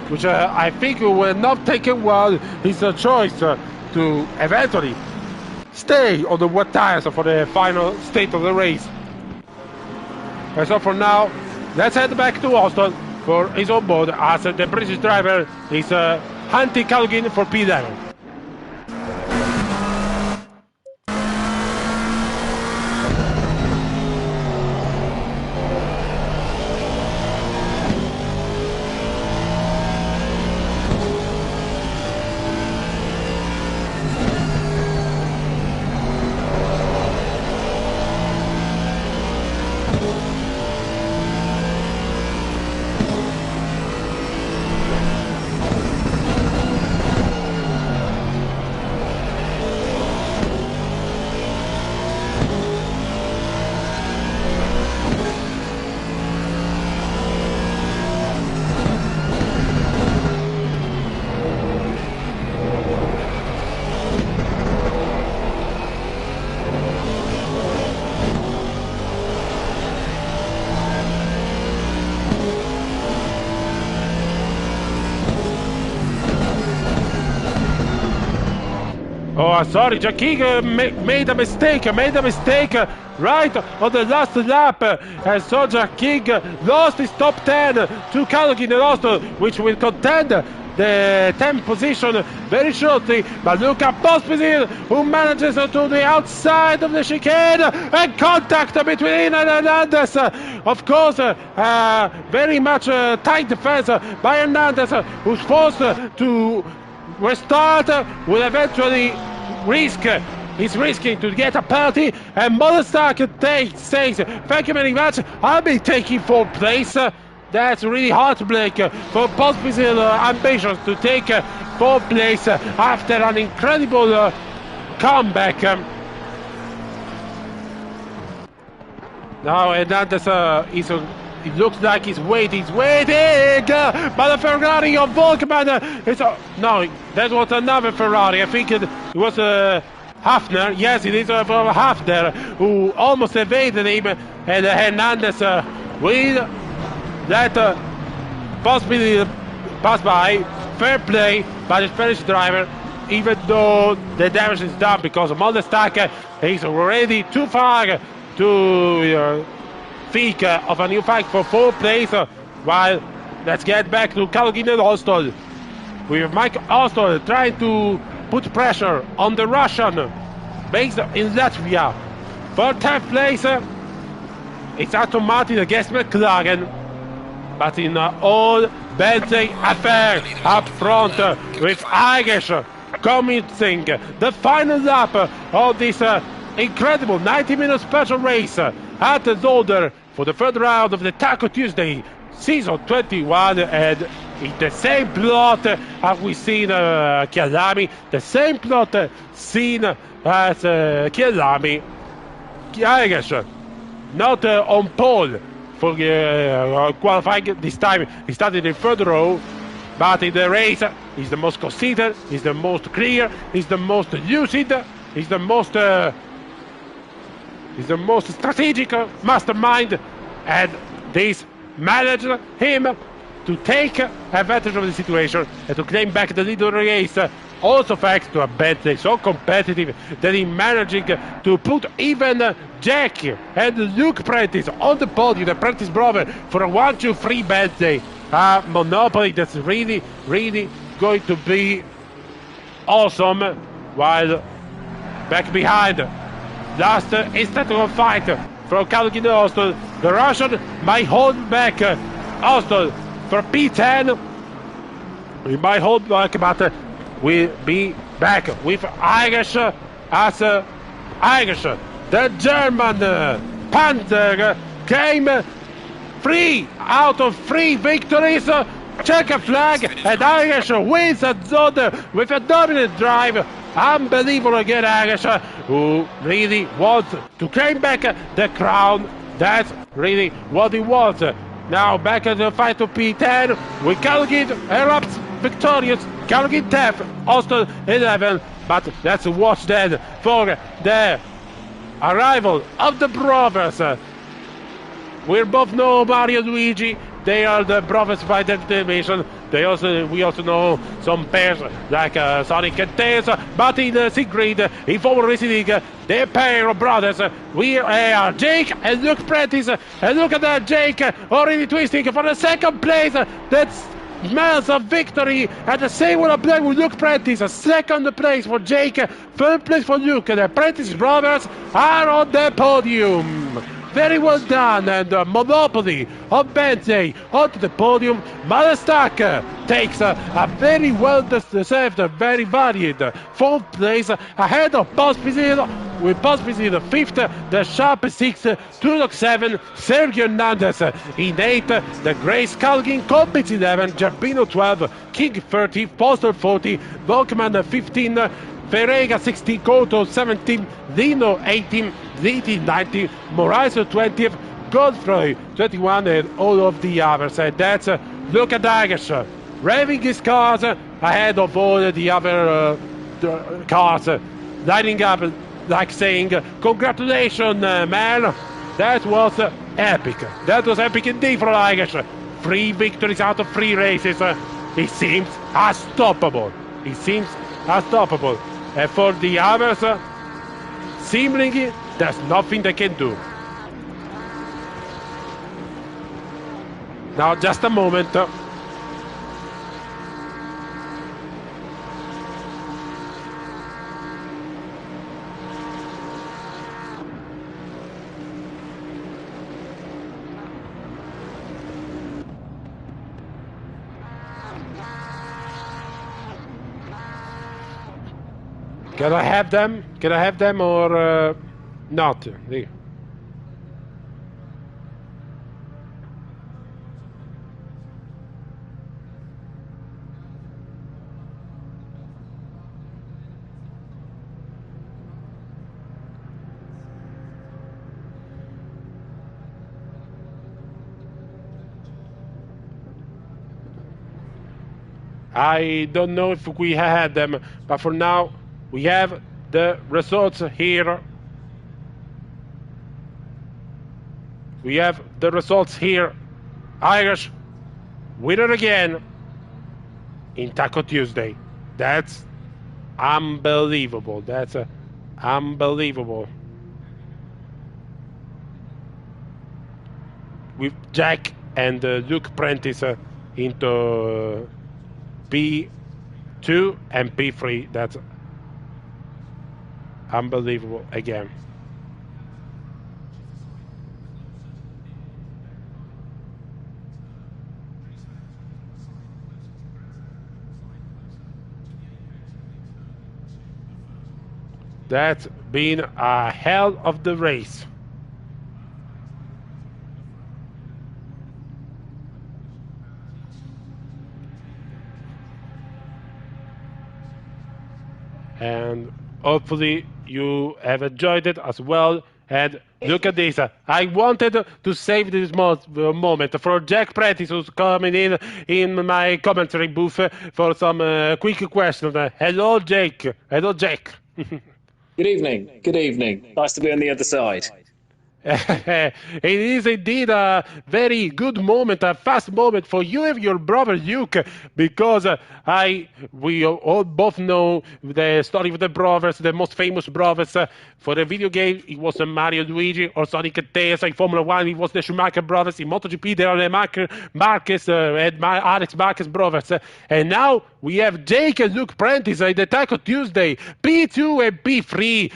which I think will not take it well. His choice to eventually stay on the wet tires for the final state of the race. And so for now, let's head back to Austin for his own board, as the British driver is hunting Kalugin for P11. Oh, sorry, Jack King made a mistake right on the last lap, and so Jack King lost his top 10 to Kalugin and Austin, which will contend the 10th position very shortly, but look at Pospisil, who manages to the outside of the chicane, and contact between Hina and Hernandez. Of course, very much tight defense by Hernandez, who's forced to restart, will eventually risk. He's risking to get a penalty, and Modestak says, thank you very much, I'll be taking 4th place. That's really heartbreak for Pospisil ambitions to take 4th place after an incredible comeback. Now Hernandez it looks like he's waiting, but the Ferrari of Volkmann no, that was another Ferrari. I think it was Hafner, yes, it is from Hafner, who almost evaded him, and Hernandez will let possibly pass by. Fair play by the Spanish driver, even though the damage is done because Modestak is already too far to think of a new fight for 4th place. While let's get back to Kalugin and Ostol, with Mike Ostol trying to put pressure on the Russian based in Latvia. For 10th place, it's Aston Martin against McLaren, but in all Bentley affair up front with Irish commencing the final lap of this incredible 90-minute special race at Zolder for the 3rd round of the Taco Tuesday season 21, and in the same plot as we seen Chialami, the same plot seen as Chialami. Irish not on pole for qualifying this time. He started in 3rd row, but in the race he's the most conceited, he's the most clear, he's the most lucid, he's the most strategic mastermind, and this managed him to take advantage of the situation and to claim back the lead of the race. Also thanks to a Bentley so competitive that he managing to put even Jack and Luke Prentice on the podium, the Prentice brother, for a 1-2-3 Bentley. A monopoly that's really going to be awesome. While back behind, last instant of fight from Kalugin Ostol, the Russian might hold back Ostol for P10. We might hold back, but we'll be back with Irish as Irish. The German Panther came 3 out of 3 victories. Check a flag, and Irish wins at Zolder with a dominant drive. Unbelievable again, Irish, who really wants to claim back the crown. That's really what he wants. Now back at the fight to P10 with Kalugin erupts victorious. Kalugin 10th, Ostol 11. But let's watch then for the arrival of the brothers. We both know Mario and Luigi. They are the brothers by definition. We also know some pairs like Sonic and Tails, but in Sigrid, in Formula Racing League, the pair of brothers, we are Jake and Luke Prentice. And look at that, Jake already twisting for the 2nd place. That smells of victory. And the same will apply with Luke Prentice. 2nd place for Jake, 3rd place for Luke. The Prentice brothers are on the podium. Very well done, and monopoly of Bentley onto the podium. Modestak takes a very well-deserved, very valued 4th place ahead of Pospisil, with Pospisil 5th, the Sharp 6th, Turok 7th, Sergio Hernandez in 8th, the Grace Kalgin, Kopitz 11th, Gerbino 12th, King 30th, Postel 40th, Volkmann 15th, Ferreira 16, Koto 17, Dino 18, Ziti 19, Moraes 20th, Godfrey 21, and all of the others. And that's look at Irish revving his cars ahead of all the other cars, lining up like saying, congratulations, man. That was epic. That was epic indeed for Irish. 3 victories out of 3 races. He seems unstoppable. He seems unstoppable. And for the others, seemingly, there's nothing they can do. Now, just a moment. Can I have them? Can I have them or not? I don't know if we had them, but for now we have the results here. We have the results here. Irish winner again in Taco Tuesday. That's unbelievable. That's unbelievable. With Jack and Luke Prentice into P2 and P3. That's unbelievable again. That's been a hell of the race. And hopefully you have enjoyed it as well. And look at this. I wanted to save this moment for Jack Prentice, who's coming in my commentary booth for some quick questions. Hello, Jake. Hello, Jack. Good evening. Good evening. Nice to be on the other side. It is indeed a very good moment, a fast moment for you and your brother Luke, because we all both know the story of the brothers, the most famous brothers. For the video game, it was Mario Luigi, or Sonic and Tails. In Formula One, it was the Schumacher brothers. In MotoGP, there are the Marquez and Alex Marquez brothers. And now we have Jake and Luke Prentice in the Taco Tuesday, P2 and P3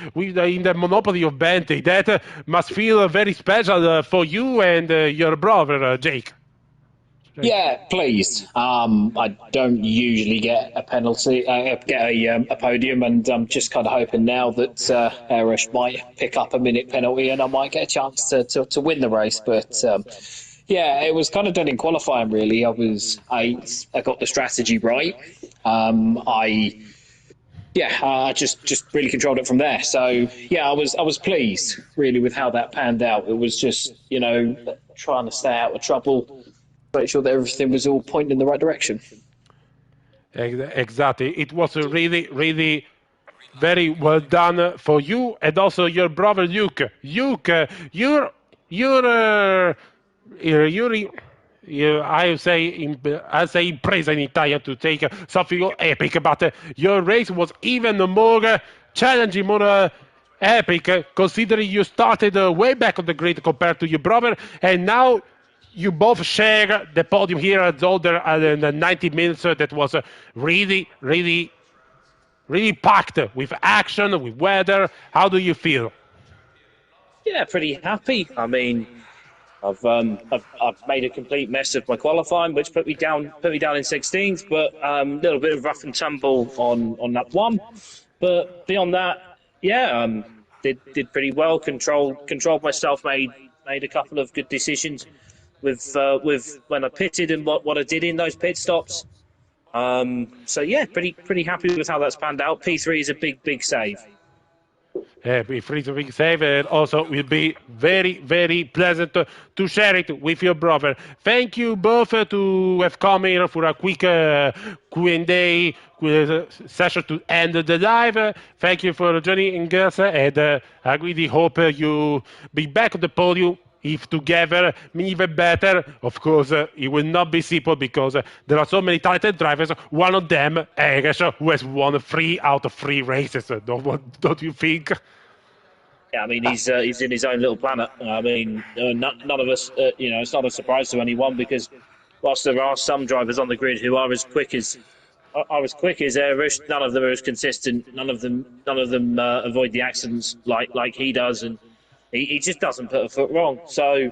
in the monopoly of Bentley. That must feel very special for you and your brother, Jake. Yeah, pleased. I don't usually get a penalty, get a podium, and I'm just kind of hoping now that Irish might pick up a minute penalty and I might get a chance to win the race. But yeah, it was kind of done in qualifying. Really, I got the strategy right. I just really controlled it from there. So yeah, I was pleased really with how that panned out. It was just trying to stay out of trouble, make sure that everything was all pointing in the right direction. Exactly. It was really, really very well done for you and also your brother Luke. Luke, I say praise in Italian to take something epic, but your race was even more challenging, more epic, considering you started way back on the grid compared to your brother, and now you both share the podium here at Zolder in the 90 minutes. That was really, really, really packed with action, with weather. How do you feel? Yeah, pretty happy. I mean, I've made a complete mess of my qualifying, which put me down in 16th. But a little bit of rough and tumble on that one. But beyond that, yeah, did pretty well. Controlled myself. Made a couple of good decisions with when I pitted and what I did in those pit stops. So yeah, pretty happy with how that's panned out. P3 is a big save. Be free to big save, and also will be very, very pleasant to share it with your brother. Thank you both to have come here for a quick Q&A session to end the live. Thank you for joining us, and I really hope you be back on the podium. If together, even better. Of course, it will not be simple because there are so many talented drivers. One of them, Egesh, who has won 3 out of 3 races. Don't you think? Yeah, I mean, he's in his own little planet. I mean, none of us, it's not a surprise to anyone because whilst there are some drivers on the grid who are as quick as Irish, none of them are as consistent. None of them avoid the accidents like he does, and he just doesn't put a foot wrong. So,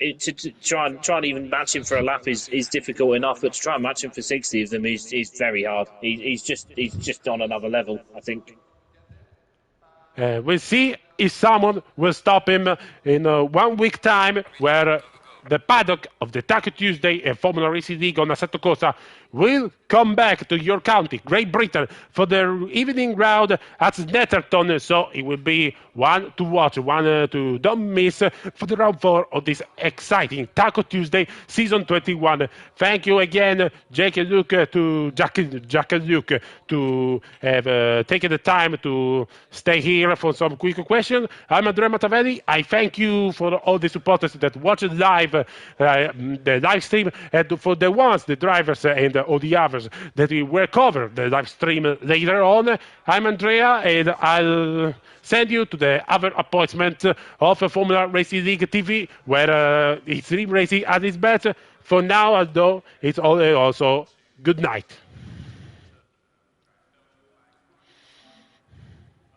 to try and even match him for a lap is difficult enough, but to try and match him for 60 of them is very hard. He's just on another level, I think. We'll see if someone will stop him in 1 week time, where the paddock of the Taco Tuesday and Formula Racing League on Assetto Corsa will come back to your county, Great Britain, for the evening round at Netherton. So it will be one to watch, one to don't miss for the round 4 of this exciting Taco Tuesday season 21. Thank you again, Jack and Luke, Jack and Luke, to have taken the time to stay here for some quick questions. I'm Andrea Matavelli. I thank you for all the supporters that watched live the live stream, and for the ones, the drivers and all the others that we will cover the live stream later on. I'm Andrea, and I'll send you to the other appointment of Formula Racing League TV, where it's stream racing at its best. For now, though, it's all also good night.